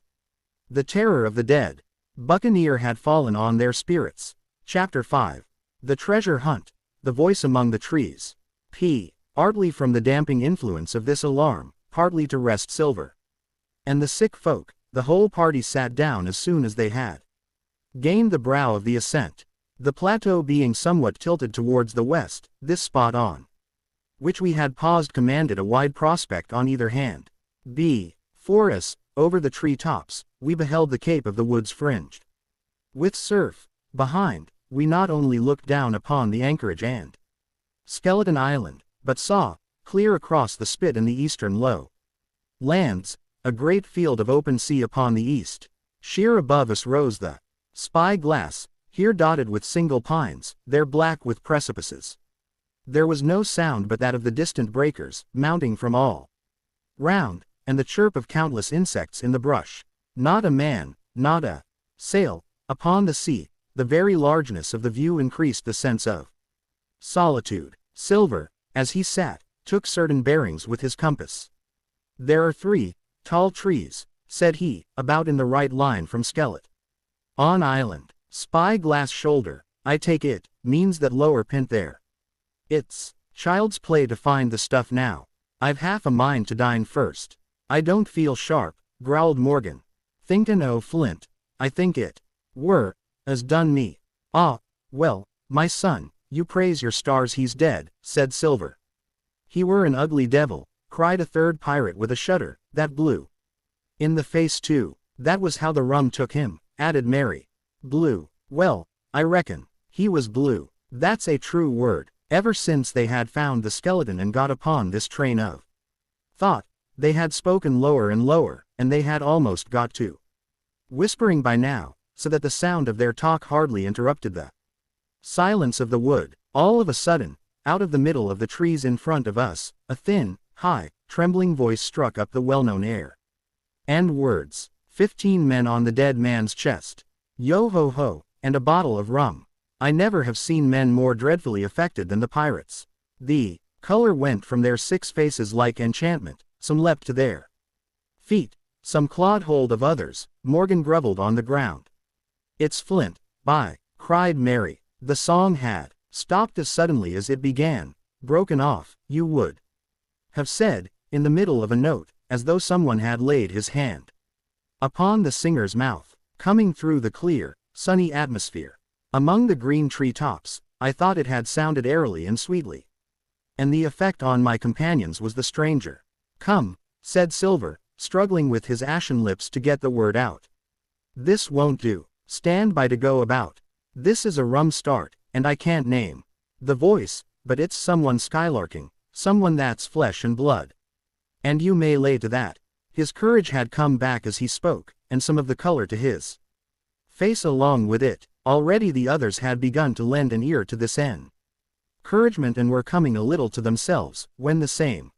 The terror of the dead buccaneer had fallen on their spirits. Chapter 5. The treasure hunt. The voice among the trees. Partly from the damping influence of this alarm, partly to rest Silver and the sick folk, the whole party sat down as soon as they had gained the brow of the ascent. The plateau being somewhat tilted towards the west, this spot on which we had paused commanded a wide prospect on either hand. For us, over the tree tops, we beheld the cape of the woods fringed with surf. Behind, we not only looked down upon the anchorage and Skeleton Island, but saw, clear across the spit in the eastern low lands, a great field of open sea upon the east. Sheer above us rose the Spy Glass, here dotted with single pines, there black with precipices. There was no sound but that of the distant breakers, mounting from all round, and the chirp of countless insects in the brush. Not a man, not a sail, upon the sea. The very largeness of the view increased the sense of solitude. Silver, as he sat, took certain bearings with his compass. There are 3 tall trees, said he, about in the right line from Skeleton on Island. Spy Glass shoulder, I take it, means that lower pint there. It's child's play to find the stuff now. I've half a mind to dine first. I don't feel sharp, growled Morgan. Thinkin' o' Flint, I think it were as done me. Ah, well, my son, you praise your stars he's dead, said Silver. He were an ugly devil, cried a third pirate with a shudder, that blew in the face too. That was how the rum took him, added Mary. Blue, well, I reckon, he was blue. That's a true word. Ever since they had found the skeleton and got upon this train of thought, they had spoken lower and lower, and they had almost got to whispering by now, so that the sound of their talk hardly interrupted the silence of the wood. All of a sudden, out of the middle of the trees in front of us, a thin, high, trembling voice struck up the well-known air and words. 15 men on the dead man's chest. Yo ho ho, and a bottle of rum. I never have seen men more dreadfully affected than the pirates. The color went from their 6 faces like enchantment. Some leapt to their feet, some clawed hold of others. Morgan grovelled on the ground. It's Flint, by, cried Mary. The song had stopped as suddenly as it began, broken off, you would have said, in the middle of a note, as though someone had laid his hand upon the singer's mouth. Coming through the clear, sunny atmosphere, among the green tree tops, I thought it had sounded airily and sweetly. And the effect on my companions was the stranger. Come, said Silver, struggling with his ashen lips to get the word out. This won't do. Stand by to go about. This is a rum start, and I can't name the voice, but it's someone skylarking, someone that's flesh and blood. And you may lay to that. His courage had come back as he spoke, and some of the color to his face along with it. Already the others had begun to lend an ear to this encouragement and were coming a little to themselves, when the same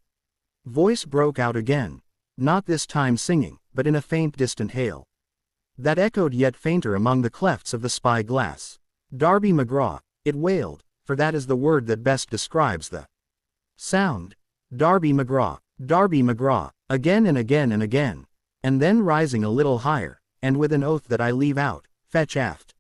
voice broke out again. Not this time singing, but in a faint distant hail that echoed yet fainter among the clefts of the spy-glass. "Darby McGraw," it wailed, for that is the word that best describes the sound. "Darby McGraw, Darby McGraw," again and again and again, and then rising a little higher, and with an oath that I leave out, "Fetch aft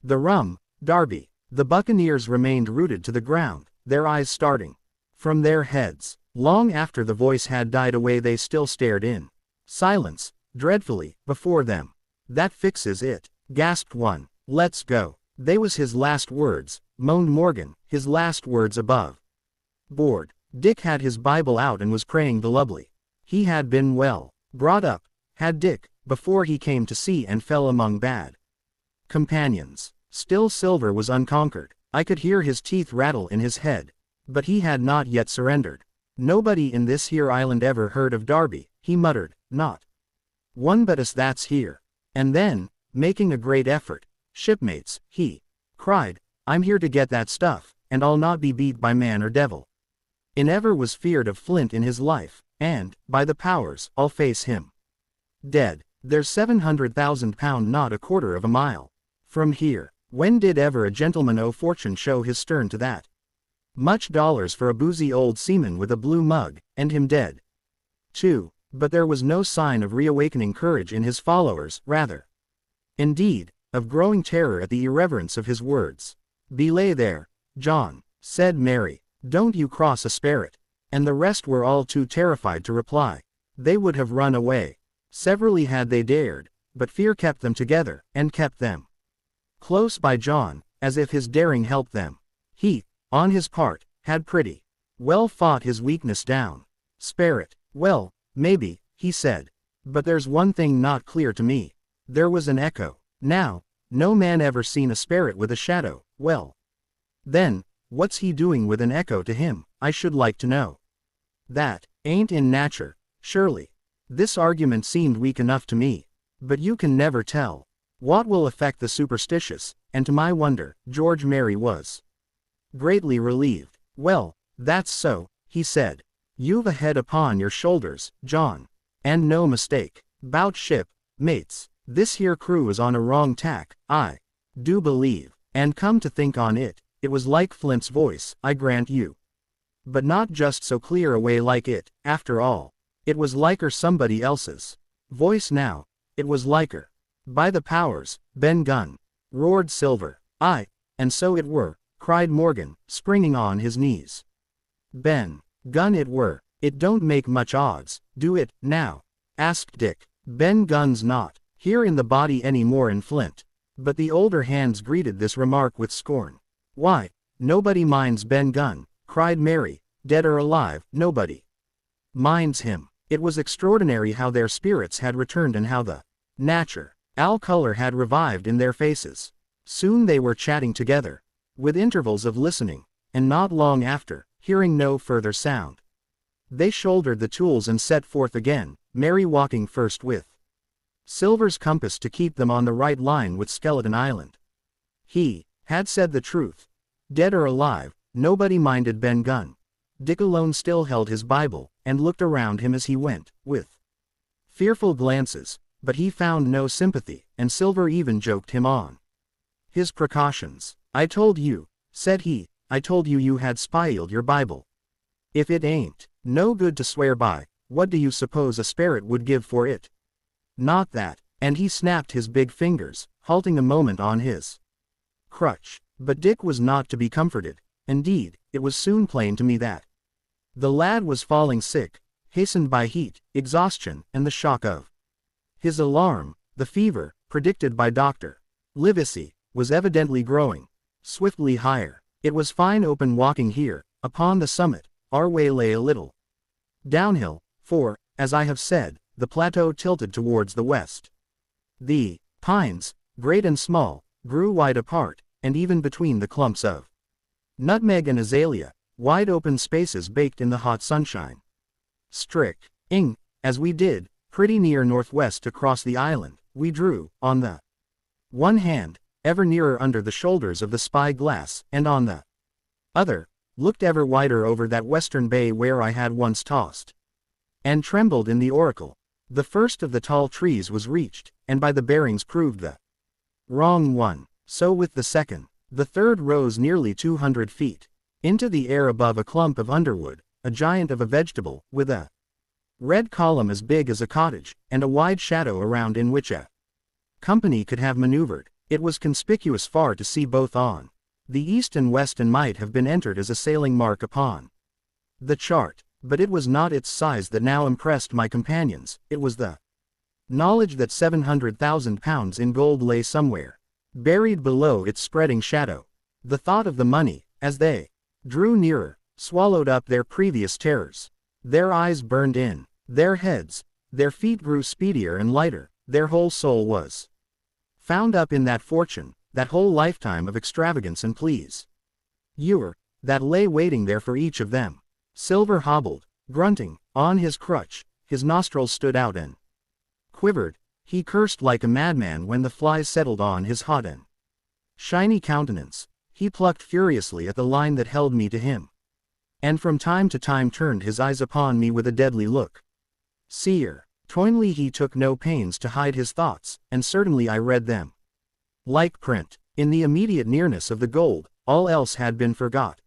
the rum, Darby." The buccaneers remained rooted to the ground, their eyes starting from their heads. Long after the voice had died away they still stared in silence, dreadfully, before them. "That fixes it," gasped one. "Let's go." They was his last words, moaned Morgan, his last words above board. Dick had his Bible out and was praying volubly. He had been well brought up, had Dick, before he came to sea and fell among bad companions. Still Silver was unconquered. I could hear his teeth rattle in his head. But he had not yet surrendered. "Nobody in this here island ever heard of Darby," he muttered, "not one but us that's here." And then, making a great effort, "Shipmates," he cried, "I'm here to get that stuff, and I'll not be beat by man or devil. I never was feared of Flint in his life, and, by the powers, I'll face him dead. There's 700,000 pound not a quarter of a mile from here. When did ever a gentleman o' fortune show his stern to that much dollars for a boozy old seaman with a blue mug, and him dead too?" But there was no sign of reawakening courage in his followers, rather, indeed, of growing terror at the irreverence of his words. "Belay there, John," said Mary. "Don't you cross a sperrit." And the rest were all too terrified to reply. They would have run away severally had they dared, but fear kept them together, and kept them close by John, as if his daring helped them. He, on his part, had pretty well fought his weakness down. "Sperrit, well, maybe," he said. "But there's one thing not clear to me." There was an echo. "Now, no man ever seen a sperrit with a shadow." "Well, then, what's he doing with an echo to him, I should like to know?" "That ain't in nature, surely." This argument seemed weak enough to me. But you can never tell what will affect the superstitious, and to my wonder, George Mary was greatly relieved. "Well, that's so," he said. "You've a head upon your shoulders, John. And no mistake. 'Bout ship, mates. This here crew is on a wrong tack, I do believe. And come to think on it, it was like Flint's voice, I grant you. But not just so clear a way like it, after all. It was liker somebody else's voice now. It was liker. By the powers, Ben Gunn," roared Silver. "Aye, and so it were," cried Morgan, springing on his knees. "Ben Gunn it were. It don't make much odds, do it, now?" asked Dick. "Ben Gunn's not here in the body any more in Flint." But the older hands greeted this remark with scorn. "Why, nobody minds Ben Gunn," cried Mary. "Dead or alive, nobody minds him." It was extraordinary how their spirits had returned and how the natural color had revived in their faces. Soon they were chatting together, with intervals of listening, and not long after, hearing no further sound, they shouldered the tools and set forth again, Mary walking first with Silver's compass to keep them on the right line with Skeleton Island. He had said the truth. Dead or alive, nobody minded Ben Gunn. Dick alone still held his Bible, and looked around him as he went, with fearful glances, but he found no sympathy, and Silver even joked him on his precautions. "I told you," said he, "I told you you had spiled your Bible. If it ain't no good to swear by, what do you suppose a sperrit would give for it? Not that," and he snapped his big fingers, halting a moment on his crutch. But Dick was not to be comforted. Indeed, it was soon plain to me that the lad was falling sick, hastened by heat, exhaustion, and the shock of his alarm. The fever, predicted by Dr. Livesey, was evidently growing swiftly higher. It was fine open walking here, upon the summit. Our way lay a little downhill, for, as I have said, the plateau tilted towards the west. The pines, great and small, grew wide apart, and even between the clumps of nutmeg and azalea, wide open spaces baked in the hot sunshine. Strict, as we did, Pretty near northwest across the island, we drew, on the one hand, ever nearer under the shoulders of the spy-glass, and on the other, looked ever wider over that western bay where I had once tossed and trembled in the oracle. The first of the tall trees was reached, and by the bearings proved the wrong one. So with the second. The third rose nearly 200 feet into the air above a clump of underwood, a giant of a vegetable, with a red column as big as a cottage, and a wide shadow around in which a company could have maneuvered. It was conspicuous far to see both on the east and west, and might have been entered as a sailing mark upon the chart. But it was not its size that now impressed my companions, it was the knowledge that 700,000 pounds in gold lay somewhere buried below its spreading shadow. The thought of the money, as they drew nearer, swallowed up their previous terrors. Their eyes burned in their heads, their feet grew speedier and lighter, their whole soul was found up in that fortune, that whole lifetime of extravagance and please that lay waiting there for each of them. Silver hobbled, grunting, on his crutch, his nostrils stood out and quivered. He cursed like a madman when the flies settled on his hot and shiny countenance. He plucked furiously at the line that held me to him, and from time to time turned his eyes upon me with a deadly look. Seer, toinly he took no pains to hide his thoughts, and certainly I read them like print. In the immediate nearness of the gold, all else had been forgot.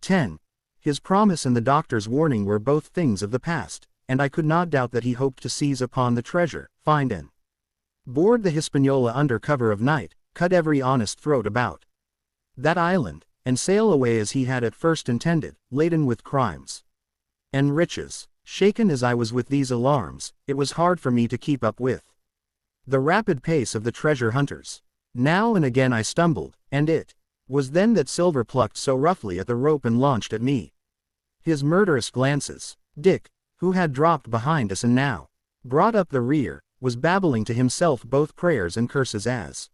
10. His promise and the doctor's warning were both things of the past, and I could not doubt that he hoped to seize upon the treasure, find and board the Hispaniola under cover of night, cut every honest throat about that island, and sail away as he had at first intended, laden with crimes and riches. Shaken as I was with these alarms, it was hard for me to keep up with the rapid pace of the treasure hunters. Now and again I stumbled, and it was then that Silver plucked so roughly at the rope and launched at me his murderous glances. Dick, who had dropped behind us and now brought up the rear, was babbling to himself both prayers and curses as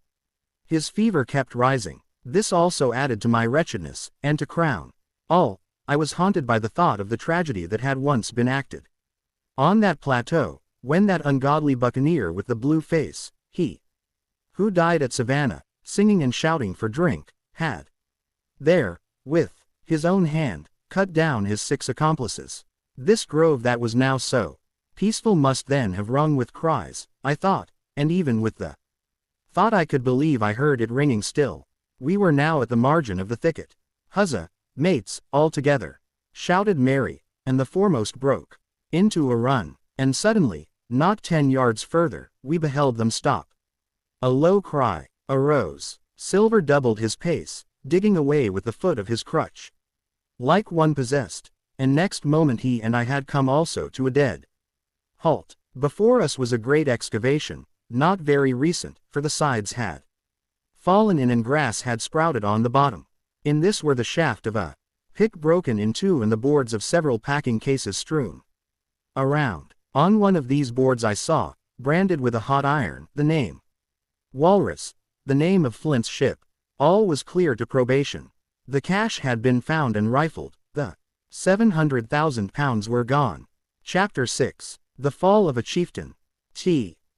his fever kept rising. This also added to my wretchedness, and to crown all, I was haunted by the thought of the tragedy that had once been acted on that plateau, when that ungodly buccaneer with the blue face, he who died at Savannah, singing and shouting for drink, had there, with his own hand, cut down his 6 accomplices. This grove that was now so peaceful must then have rung with cries, I thought, and even with the thought I could believe I heard it ringing still. We were now at the margin of the thicket. Huzza, mates, all together, shouted Mary, and the foremost broke into a run, and suddenly, not 10 yards further, we beheld them stop. A low cry arose. Silver doubled his pace, digging away with the foot of his crutch like one possessed, and next moment he and I had come also to a dead halt. Before us was a great excavation, not very recent, for the sides had fallen in and grass had sprouted on the bottom. In this were the shaft of a pick broken in two and the boards of several packing cases strewn around. On one of these boards I saw, branded with a hot iron, the name Walrus, the name of Flint's ship. All was clear to probation. The cash had been found and rifled, the 700,000 pounds were gone. Chapter 6. The Fall of a Chieftain.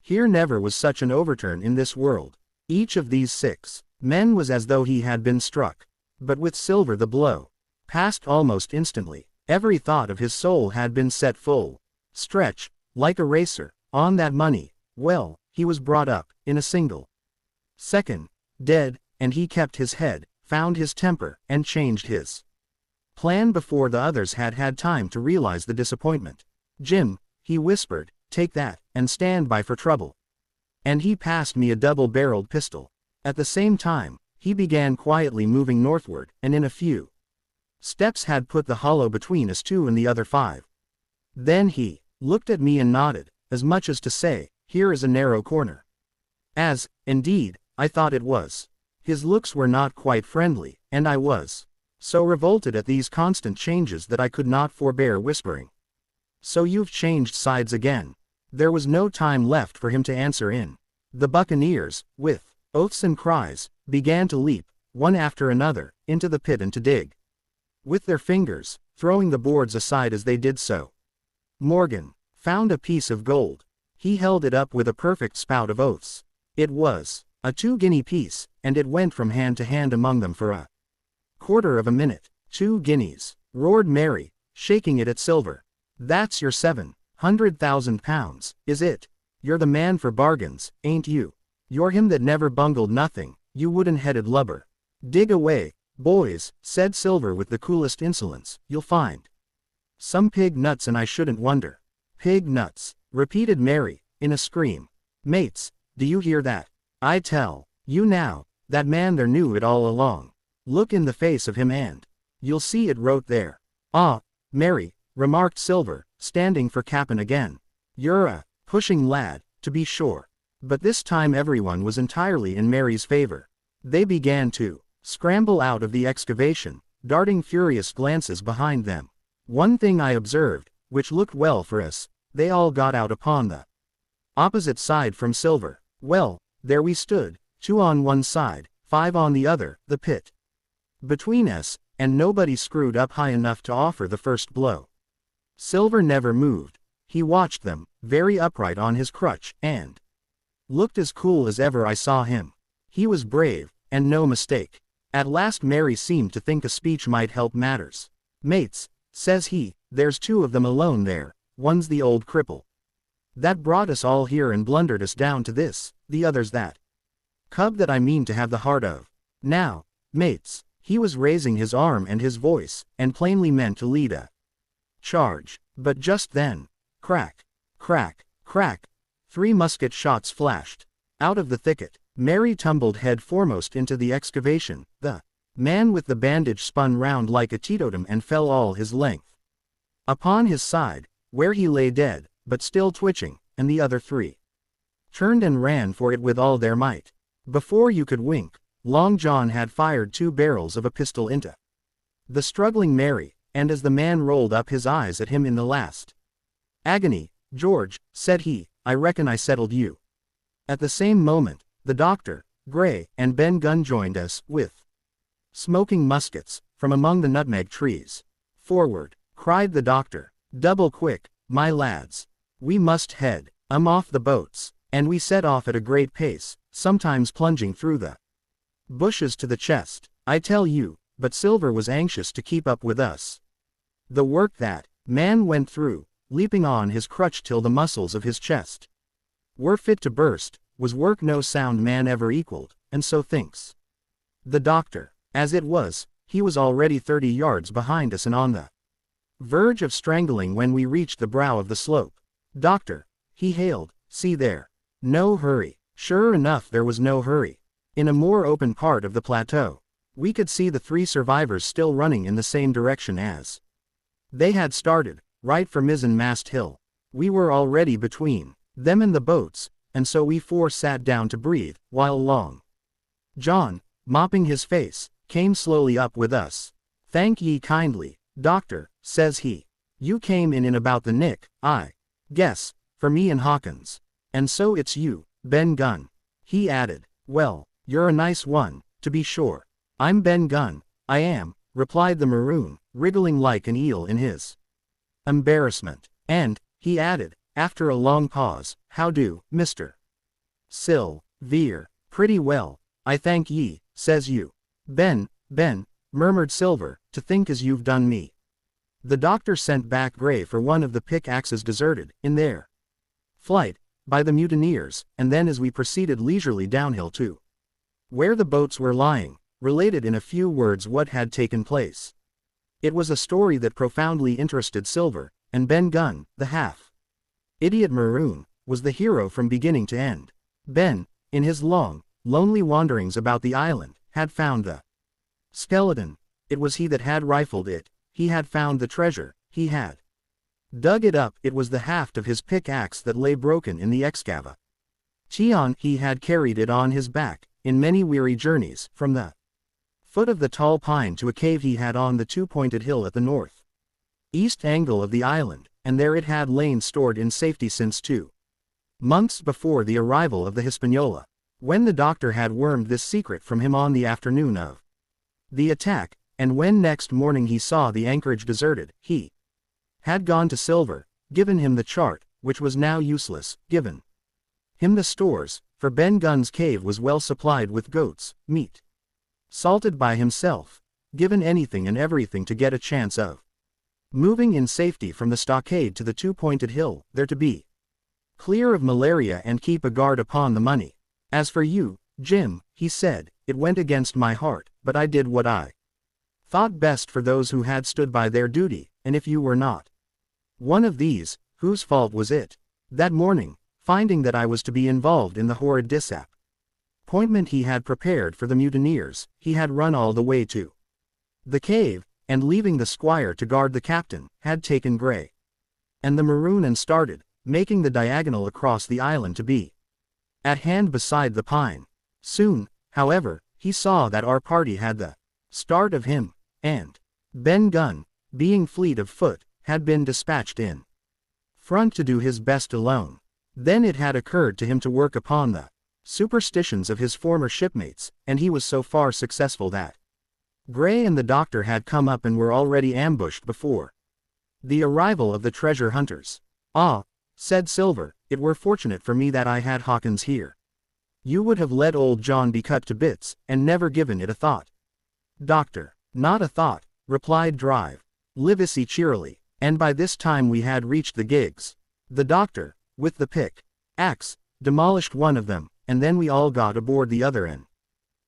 Here never was such an overturn in this world. Each of these 6 men was as though he had been struck. But with Silver the blow passed almost instantly. Every thought of his soul had been set full stretch, like a racer, on that money. Well, he was brought up, in a single second, dead, and he kept his head, found his temper, and changed his plan before the others had had time to realize the disappointment. Jim, he whispered, take that, and stand by for trouble. And he passed me a double-barreled pistol. At the same time, he began quietly moving northward, and in a few steps had put the hollow between us 2 and the other 5. Then he looked at me and nodded, as much as to say, here is a narrow corner. As, indeed, I thought it was. His looks were not quite friendly, and I was so revolted at these constant changes that I could not forbear whispering, so you've changed sides again. There was no time left for him to answer in. The buccaneers, with oaths and cries, began to leap, one after another, into the pit and to dig with their fingers, throwing the boards aside as they did so. Morgan found a piece of gold. He held it up with a perfect spout of oaths. It was a 2-guinea piece, and it went from hand to hand among them for a quarter of a minute. 2 guineas, roared Mary, shaking it at Silver. That's your £700,000, is it? You're the man for bargains, ain't you? You're him that never bungled nothing, you wooden-headed lubber. Dig away, boys, said Silver with the coolest insolence, you'll find some pig nuts, and I shouldn't wonder. Pig nuts, repeated Mary, in a scream. Mates, do you hear that? I tell you now, that man there knew it all along. Look in the face of him and you'll see it wrote there. Ah, Mary, remarked Silver, standing for Cap'n again. You're a pushing lad, to be sure. But this time everyone was entirely in Mary's favor. They began to scramble out of the excavation, darting furious glances behind them. One thing I observed, which looked well for us, they all got out upon the opposite side from Silver. Well, there we stood, 2 on one side, 5 on the other, the pit between us, and nobody screwed up high enough to offer the first blow. Silver never moved. He watched them, very upright on his crutch, and looked as cool as ever I saw him. He was brave, and no mistake. At last Mary seemed to think a speech might help matters. Mates, says he, there's 2 of them alone there, one's the old cripple that brought us all here and blundered us down to this, the other's that cub that I mean to have the heart of. Now, mates, he was raising his arm and his voice, and plainly meant to lead a charge. But just then, crack, crack, crack, 3 musket shots flashed out of the thicket. Mary tumbled head foremost into the excavation. The man with the bandage spun round like a teetotum and fell all his length upon his side, where he lay dead, but still twitching, and the other 3 turned and ran for it with all their might. Before you could wink, Long John had fired 2 barrels of a pistol into the struggling Mary, and as the man rolled up his eyes at him in the last agony, George, said he, I reckon I settled you. At the same moment, the doctor, Gray, and Ben Gunn joined us, with smoking muskets, from among the nutmeg trees. Forward, cried the doctor. Double quick, my lads. We must head off the boats. And we set off at a great pace, sometimes plunging through the bushes to the chest. I tell you, but Silver was anxious to keep up with us. The work that man went through, leaping on his crutch till the muscles of his chest were fit to burst, was work no sound man ever equaled, and so thinks the doctor. As it was, he was already 30 yards behind us and on the verge of strangling when we reached the brow of the slope. Doctor, he hailed, see there. No hurry. Sure enough, there was no hurry. In a more open part of the plateau, we could see the 3 survivors still running in the same direction as they had started, right for Mizzen-mast Hill. We were already between them and the boats, and so we 4 sat down to breathe, while Long John, mopping his face, came slowly up with us. Thank ye kindly, doctor, says he. You came in about the nick, I guess, for me and Hawkins. And so it's you, Ben Gunn. He added, well, you're a nice one, to be sure. I'm Ben Gunn, I am, replied the maroon, wriggling like an eel in his embarrassment. And, he added, after a long pause, how do, Mr. Veer? Pretty well, I thank ye, says you. Ben, murmured Silver, to think as you've done me. The doctor sent back Gray for one of the pickaxes deserted, in their flight, by the mutineers, and then as we proceeded leisurely downhill to where the boats were lying, related in a few words what had taken place. It was a story that profoundly interested Silver, and Ben Gunn, the half-idiot maroon, was the hero from beginning to end. Ben, in his long, lonely wanderings about the island, had found the skeleton. It was he that had rifled it. He had found the treasure. He had dug it up. It was the haft of his pickaxe that lay broken in the excava. He had carried it on his back, in many weary journeys, from the foot of the tall pine to a cave he had on the 2-pointed hill at the north east angle of the island, and there it had lain stored in safety since 2 months before the arrival of the Hispaniola. When the doctor had wormed this secret from him on the afternoon of the attack, and when next morning he saw the anchorage deserted, he had gone to Silver, given him the chart, which was now useless, given him the stores, for Ben Gunn's cave was well supplied with goats, meat, salted by himself, given anything and everything to get a chance of moving in safety from the stockade to the two-pointed hill, there to be clear of malaria and keep a guard upon the money. As for you, Jim, he said, it went against my heart, but I did what I thought best for those who had stood by their duty, and if you were not one of these, whose fault was it? That morning, finding that I was to be involved in the horrid disappointment he had prepared for the mutineers, he had run all the way to the cave, and leaving the squire to guard the captain, had taken Gray and the maroon and started, making the diagonal across the island to be at hand beside the pine. Soon, however, he saw that our party had the start of him, and Ben Gunn, being fleet of foot, had been dispatched in front to do his best alone. Then it had occurred to him to work upon the superstitions of his former shipmates, and he was so far successful that Gray and the doctor had come up and were already ambushed before the arrival of the treasure hunters. "Ah," said Silver, "it were fortunate for me that I had Hawkins here. You would have let old John be cut to bits, and never given it a thought." "Doctor, not a thought," replied Drive Livesey cheerily, and by this time we had reached the gigs. The doctor, with the pick-axe, demolished one of them, and then we all got aboard the other and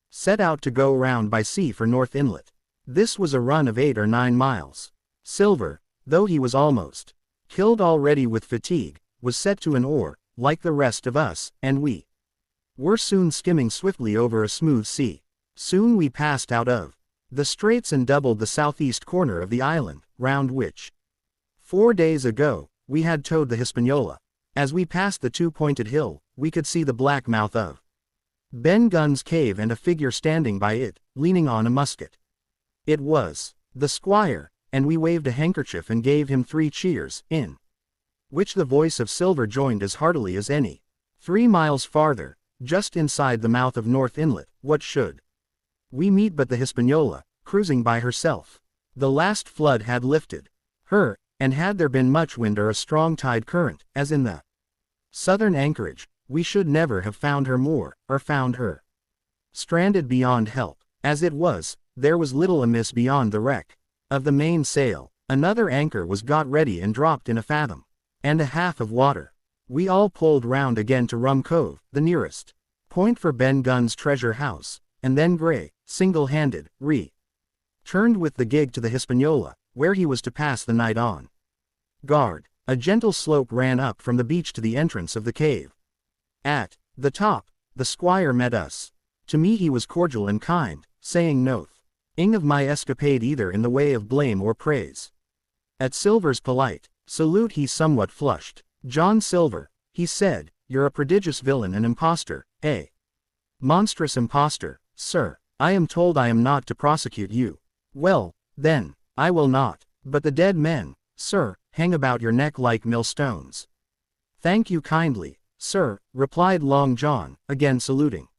set out to go round by sea for North Inlet. This was a run of 8 or 9 miles. Silver, though he was almost killed already with fatigue, was set to an oar, like the rest of us, and we were soon skimming swiftly over a smooth sea. Soon we passed out of the straits and doubled the southeast corner of the island, round which 4 days ago we had towed the Hispaniola. As we passed the two-pointed hill, we could see the black mouth of Ben Gunn's cave and a figure standing by it, leaning on a musket. It was the squire, and we waved a handkerchief and gave him 3 cheers, in which the voice of Silver joined as heartily as any. 3 miles farther, just inside the mouth of North Inlet, what should we meet but the Hispaniola, cruising by herself? The last flood had lifted her, and had there been much wind or a strong tide current, as in the southern anchorage, we should never have found her more, or found her stranded beyond help. As it was, there was little amiss beyond the wreck of the mainsail. Another anchor was got ready and dropped in a fathom and a half of water. We all pulled round again to Rum Cove, the nearest point for Ben Gunn's treasure house, and then Gray, single-handed, returned with the gig to the Hispaniola, where he was to pass the night on guard. A gentle slope ran up from the beach to the entrance of the cave. At the top, the squire met us. To me he was cordial and kind, saying nothing of my escapade either in the way of blame or praise. At Silver's polite salute he somewhat flushed. "John Silver," he said, "you're a prodigious villain and impostor, a monstrous impostor, sir. I am told I am not to prosecute you. Well, then, I will not, but the dead men, sir, hang about your neck like millstones." "Thank you kindly, sir," replied Long John, again saluting.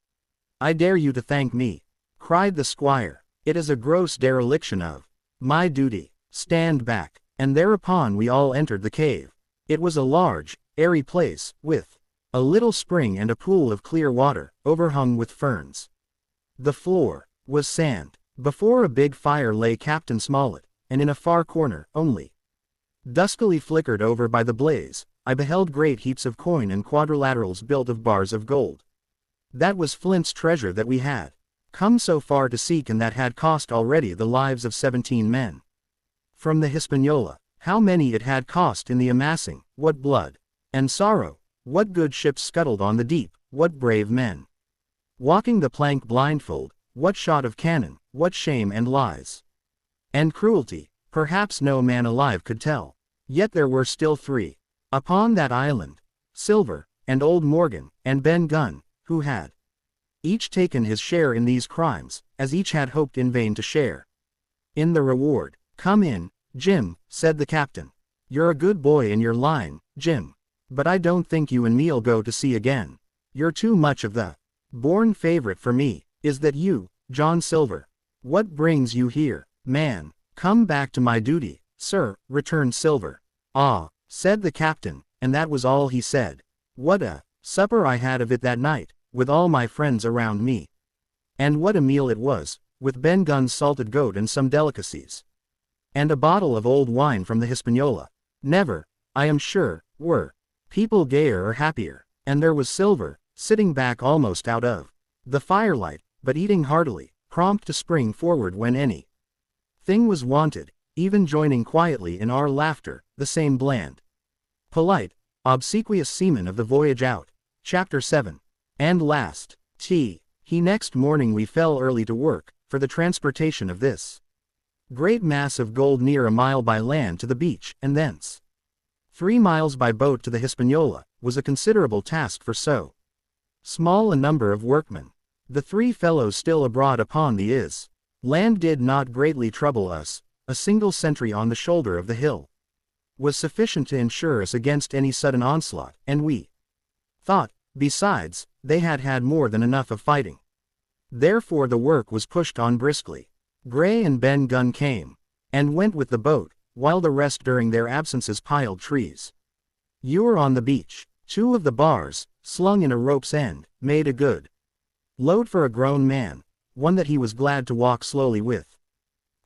"I dare you to thank me," cried the squire. "It is a gross dereliction of my duty. Stand back." And thereupon we all entered the cave. It was a large, airy place, with a little spring and a pool of clear water, overhung with ferns. The floor was sand. Before a big fire lay Captain Smollett, and in a far corner, only duskily flickered over by the blaze, I beheld great heaps of coin and quadrilaterals built of bars of gold. That was Flint's treasure that we had come so far to seek, and that had cost already the lives of 17 men. From the Hispaniola, how many it had cost in the amassing, what blood and sorrow, what good ships scuttled on the deep, what brave men walking the plank blindfold, what shot of cannon, what shame and lies and cruelty, perhaps no man alive could tell. Yet there were still 3 upon that island, Silver, and old Morgan, and Ben Gunn, who had each taken his share in these crimes, as each had hoped in vain to share in the reward. "Come in, Jim," said the captain. "You're a good boy in your line, Jim. But I don't think you and me'll go to sea again. You're too much of the born favorite for me. Is that you, John Silver? What brings you here, man?" "Come back to my duty, sir," returned Silver. "Ah," said the captain, and that was all he said. What a supper I had of it that night, with all my friends around me. And what a meal it was, with Ben Gunn's salted goat and some delicacies. And a bottle of old wine from the Hispaniola. Never, I am sure, were people gayer or happier. And there was Silver, sitting back almost out of the firelight, but eating heartily, prompt to spring forward when any thing was wanted, even joining quietly in our laughter, the same bland, polite, obsequious seaman of the voyage out. Chapter 7. And last, next morning we fell early to work, for the transportation of this great mass of gold near a mile by land to the beach, and thence 3 miles by boat to the Hispaniola, was a considerable task for so small a number of workmen. The 3 fellows still abroad upon the land did not greatly trouble us. A single sentry on the shoulder of the hill was sufficient to ensure us against any sudden onslaught, and we thought, besides, they had had more than enough of fighting. Therefore the work was pushed on briskly. Gray and Ben Gunn came and went with the boat, while the rest during their absences piled trees. You were on the beach. 2 of the bars, slung in a rope's end, made a good load for a grown man, one that he was glad to walk slowly with.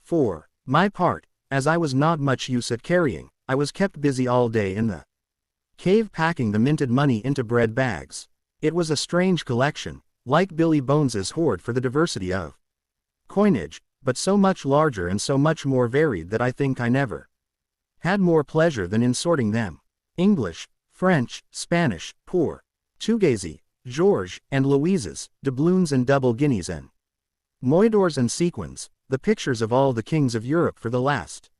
For my part, as I was not much use at carrying, I was kept busy all day in the cave packing the minted money into bread bags. It was a strange collection, like Billy Bones's hoard for the diversity of coinage, but so much larger and so much more varied that I think I never had more pleasure than in sorting them. English, French, Spanish, Portuguese, Georges and Louises, doubloons and double guineas and moidores and sequins, the pictures of all the kings of Europe for the last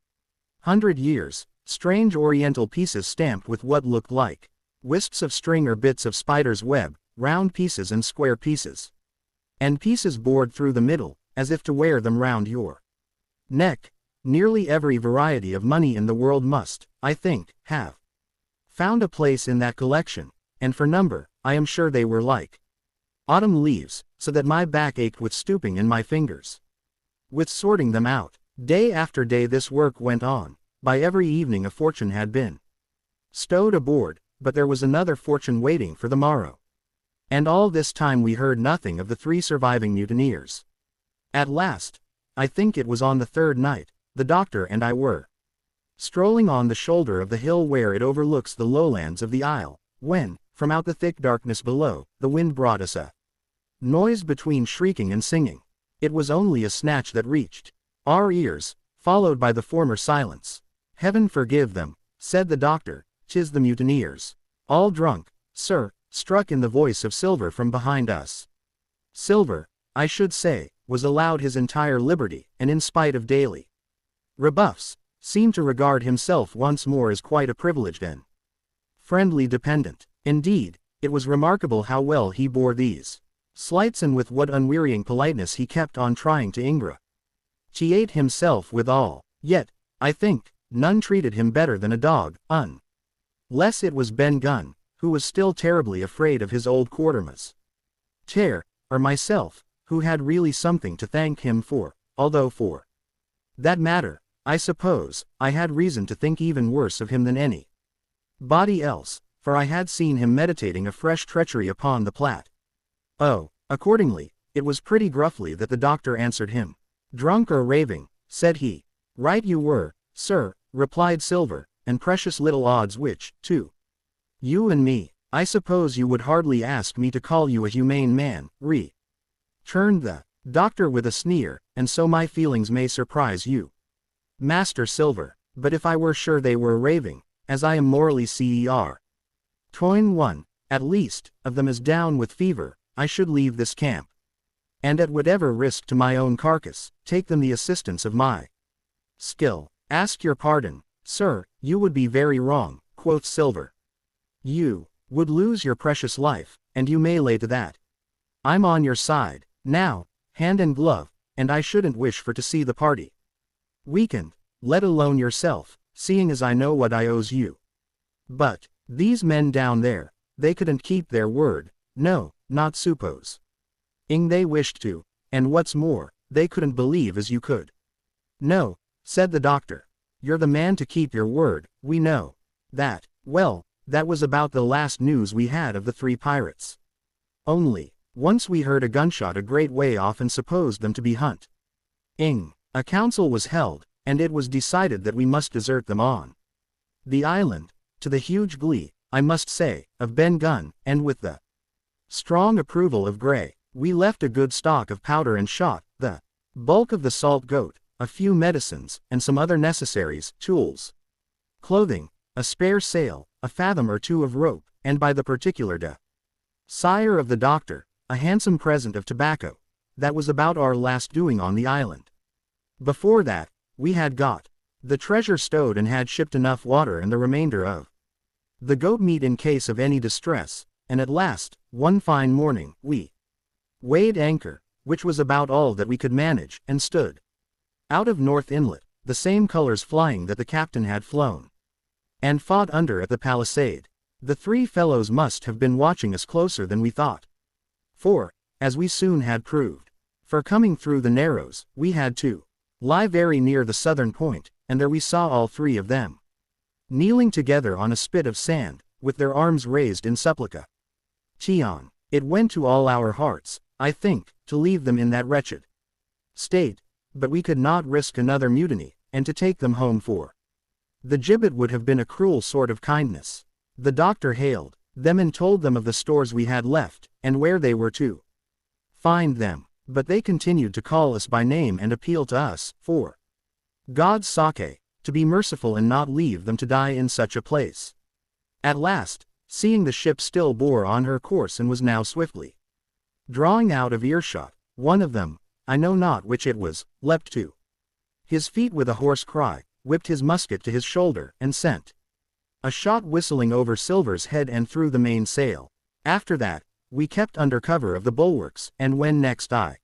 100 years, strange oriental pieces stamped with what looked like wisps of string or bits of spider's web, round pieces and square pieces, and pieces bored through the middle, as if to wear them round your neck. Nearly every variety of money in the world must, I think, have found a place in that collection, and for number, I am sure they were like autumn leaves, so that my back ached with stooping in my fingers with sorting them out. Day after day this work went on. By every evening a fortune had been stowed aboard, but there was another fortune waiting for the morrow. And all this time we heard nothing of the 3 surviving mutineers. At last, I think it was on the 3rd night, the doctor and I were strolling on the shoulder of the hill where it overlooks the lowlands of the isle, when, from out the thick darkness below, the wind brought us a noise between shrieking and singing. It was only a snatch that reached our ears, followed by the former silence. Heaven forgive them, said the doctor, 'tis the mutineers. All drunk, sir, struck in the voice of Silver from behind us. Silver, I should say, was allowed his entire liberty, and in spite of daily rebuffs, seemed to regard himself once more as quite a privileged and friendly dependent. Indeed, it was remarkable how well he bore these slights and with what unwearying politeness he kept on trying to ingratiate himself with all. Yet, I think, none treated him better than a dog, unless it was Ben Gunn, who was still terribly afraid of his old quartermaster, or myself, who had really something to thank him for, although for that matter, I suppose, I had reason to think even worse of him than any body else, for I had seen him meditating a fresh treachery upon the Platte. Oh, accordingly, it was pretty gruffly that the doctor answered him. Drunk or raving, said he. Right you were, sir, replied Silver, and precious little odds which, to you and me, I suppose you would hardly ask me to call you a humane man, returned the doctor with a sneer, and so my feelings may surprise you, Master Silver, but if I were sure they were raving, as I am morally toin one, at least, of them is down with fever, I should leave this camp, and at whatever risk to my own carcass, take them the assistance of my skill. Ask your pardon, sir, you would be very wrong, quoth Silver. You would lose your precious life, and you may lay to that. I'm on your side, now, hand and glove, and I shouldn't wish for to see the party weakened, let alone yourself, seeing as I know what I owes you. But, these men down there, they couldn't keep their word, no, not suppose they wished to, and what's more, they couldn't believe as you could. No, said the doctor. You're the man to keep your word, we know that. Well, That was about the last news we had of the 3 pirates. Only, once we heard a gunshot a great way off and supposed them to be Hunt. Ing. A council was held, and it was decided that we must desert them on the island, to the huge glee, I must say, of Ben Gunn, and with the strong approval of Gray. We left a good stock of powder and shot, the bulk of the salt goat, a few medicines, and some other necessaries, tools, clothing, a spare sail, a fathom or 2 of rope, and by the particular desire of the doctor, a handsome present of tobacco. That was about our last doing on the island. Before that, we had got the treasure stowed and had shipped enough water and the remainder of the goat meat in case of any distress, and at last, one fine morning, we weighed anchor, which was about all that we could manage, and stood out of North Inlet, the same colors flying that the captain had flown, and fought under at the palisade. The 3 fellows must have been watching us closer than we thought. For, as we soon had proved, for coming through the Narrows, we had to lie very near the southern point, and there we saw all 3 of them kneeling together on a spit of sand, with their arms raised in supplica. Tion. It went to all our hearts, I think, to leave them in that wretched state, but we could not risk another mutiny, and to take them home for the gibbet would have been a cruel sort of kindness. The doctor hailed them and told them of the stores we had left, and where they were to find them, but they continued to call us by name and appeal to us, for God's sake, to be merciful and not leave them to die in such a place. At last, seeing the ship still bore on her course and was now swiftly drawing out of earshot, one of them, I know not which it was, leapt to his feet with a hoarse cry, whipped his musket to his shoulder, and sent a shot whistling over Silver's head and through the mainsail. After that, we kept under cover of the bulwarks, and when next I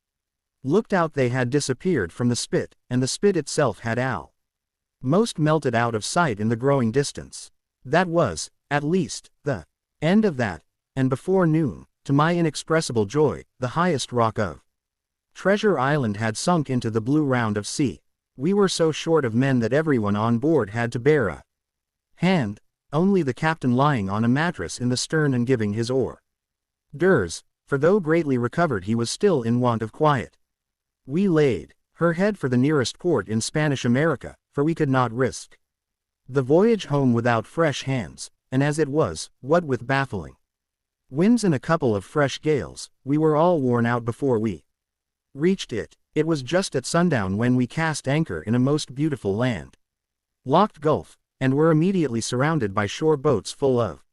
looked out they had disappeared from the spit, and the spit itself had almost melted out of sight in the growing distance. That was, at least, the end of that, and before noon, to my inexpressible joy, the highest rock of Treasure Island had sunk into the blue round of sea. We were so short of men that everyone on board had to bear a hand, only the captain lying on a mattress in the stern and giving his orders, for though greatly recovered he was still in want of quiet. We laid her head for the nearest port in Spanish America, for we could not risk the voyage home without fresh hands, and as it was, what with baffling winds and a couple of fresh gales, we were all worn out before we reached it. It was just at sundown when we cast anchor in a most beautiful land locked gulf, and were immediately surrounded by shore boats full of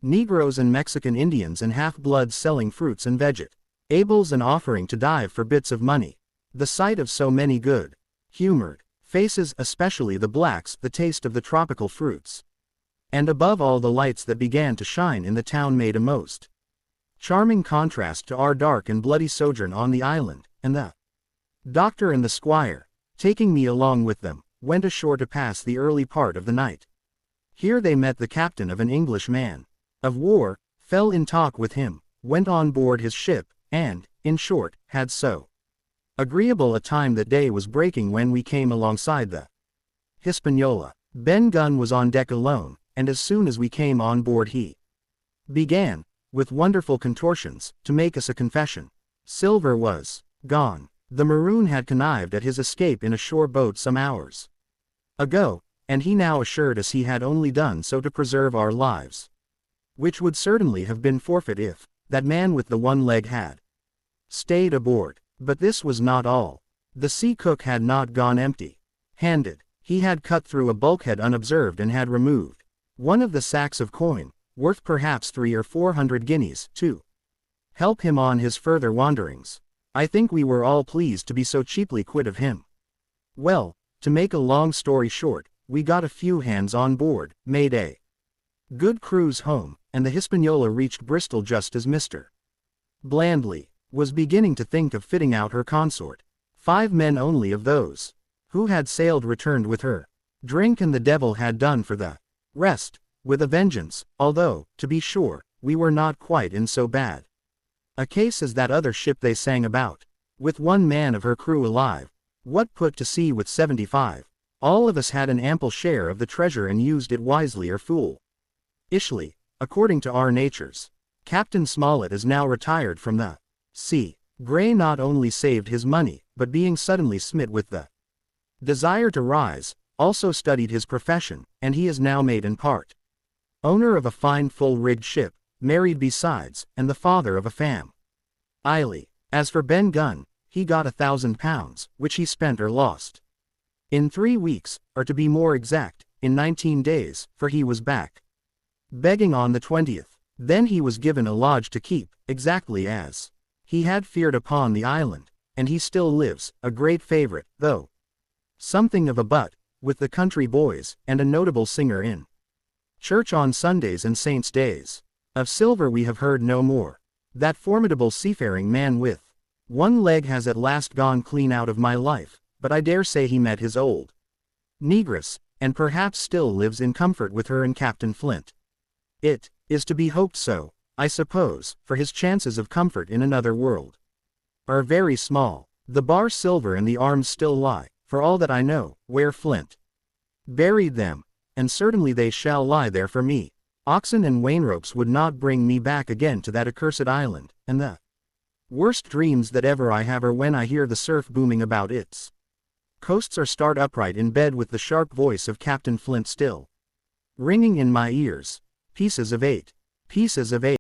Negroes and Mexican Indians and half-bloods selling fruits and vegetables and offering to dive for bits of money. The sight of so many good-humored faces, especially the blacks, the taste of the tropical fruits, and above all the lights that began to shine in the town made a most charming contrast to our dark and bloody sojourn on the island, and the doctor and the squire, taking me along with them, went ashore to pass the early part of the night. Here they met the captain of an English man of war, fell in talk with him, went on board his ship, and, in short, had so agreeable a time that day was breaking when we came alongside the Hispaniola. Ben Gunn was on deck alone, and as soon as we came on board he began, with wonderful contortions, to make us a confession. Silver was gone. The maroon had connived at his escape in a shore boat some hours ago, and he now assured us he had only done so to preserve our lives, which would certainly have been forfeit if that man with the one leg had stayed aboard. But this was not all. The sea cook had not gone empty-handed. He had cut through a bulkhead unobserved and had removed one of the sacks of coin, worth perhaps 300 or 400 guineas, to help him on his further wanderings. I think we were all pleased to be so cheaply quit of him. Well, to make a long story short, we got a few hands on board, made a good cruise home, and the Hispaniola reached Bristol just as Mr. Blandley was beginning to think of fitting out her consort. 5 men only of those who had sailed returned with her. Drink and the devil had done for the rest, with a vengeance, although, to be sure, we were not quite in so bad a case as that other ship they sang about, with 1 man of her crew alive. What put to sea with 75? All of us had an ample share of the treasure and used it wisely or fool Ishly, according to our natures. Captain Smollett is now retired from the sea. Gray not only saved his money, but being suddenly smit with the desire to rise, also studied his profession, and he is now made in part owner of a fine full-rigged ship, married besides, and the father of a family. As for Ben Gunn, he got £1,000, which he spent or lost in 3 weeks, or to be more exact, in 19 days, for he was back begging on the 20th. Then he was given a lodge to keep, exactly as he had feared upon the island, and he still lives, a great favorite, though something of a butt, with the country boys, and a notable singer in church on Sundays and saints' days. Of Silver we have heard no more. That formidable seafaring man with one leg has at last gone clean out of my life, but I dare say he met his old negress, and perhaps still lives in comfort with her and Captain Flint. It is to be hoped so, I suppose, for his chances of comfort in another world are very small. The bar Silver and the arms still lie, for all that I know, where Flint buried them, and certainly they shall lie there for me. Oxen and wainropes would not bring me back again to that accursed island, and the worst dreams that ever I have are when I hear the surf booming about its coasts or start upright in bed with the sharp voice of Captain Flint still ringing in my ears. Pieces of 8. Pieces of 8.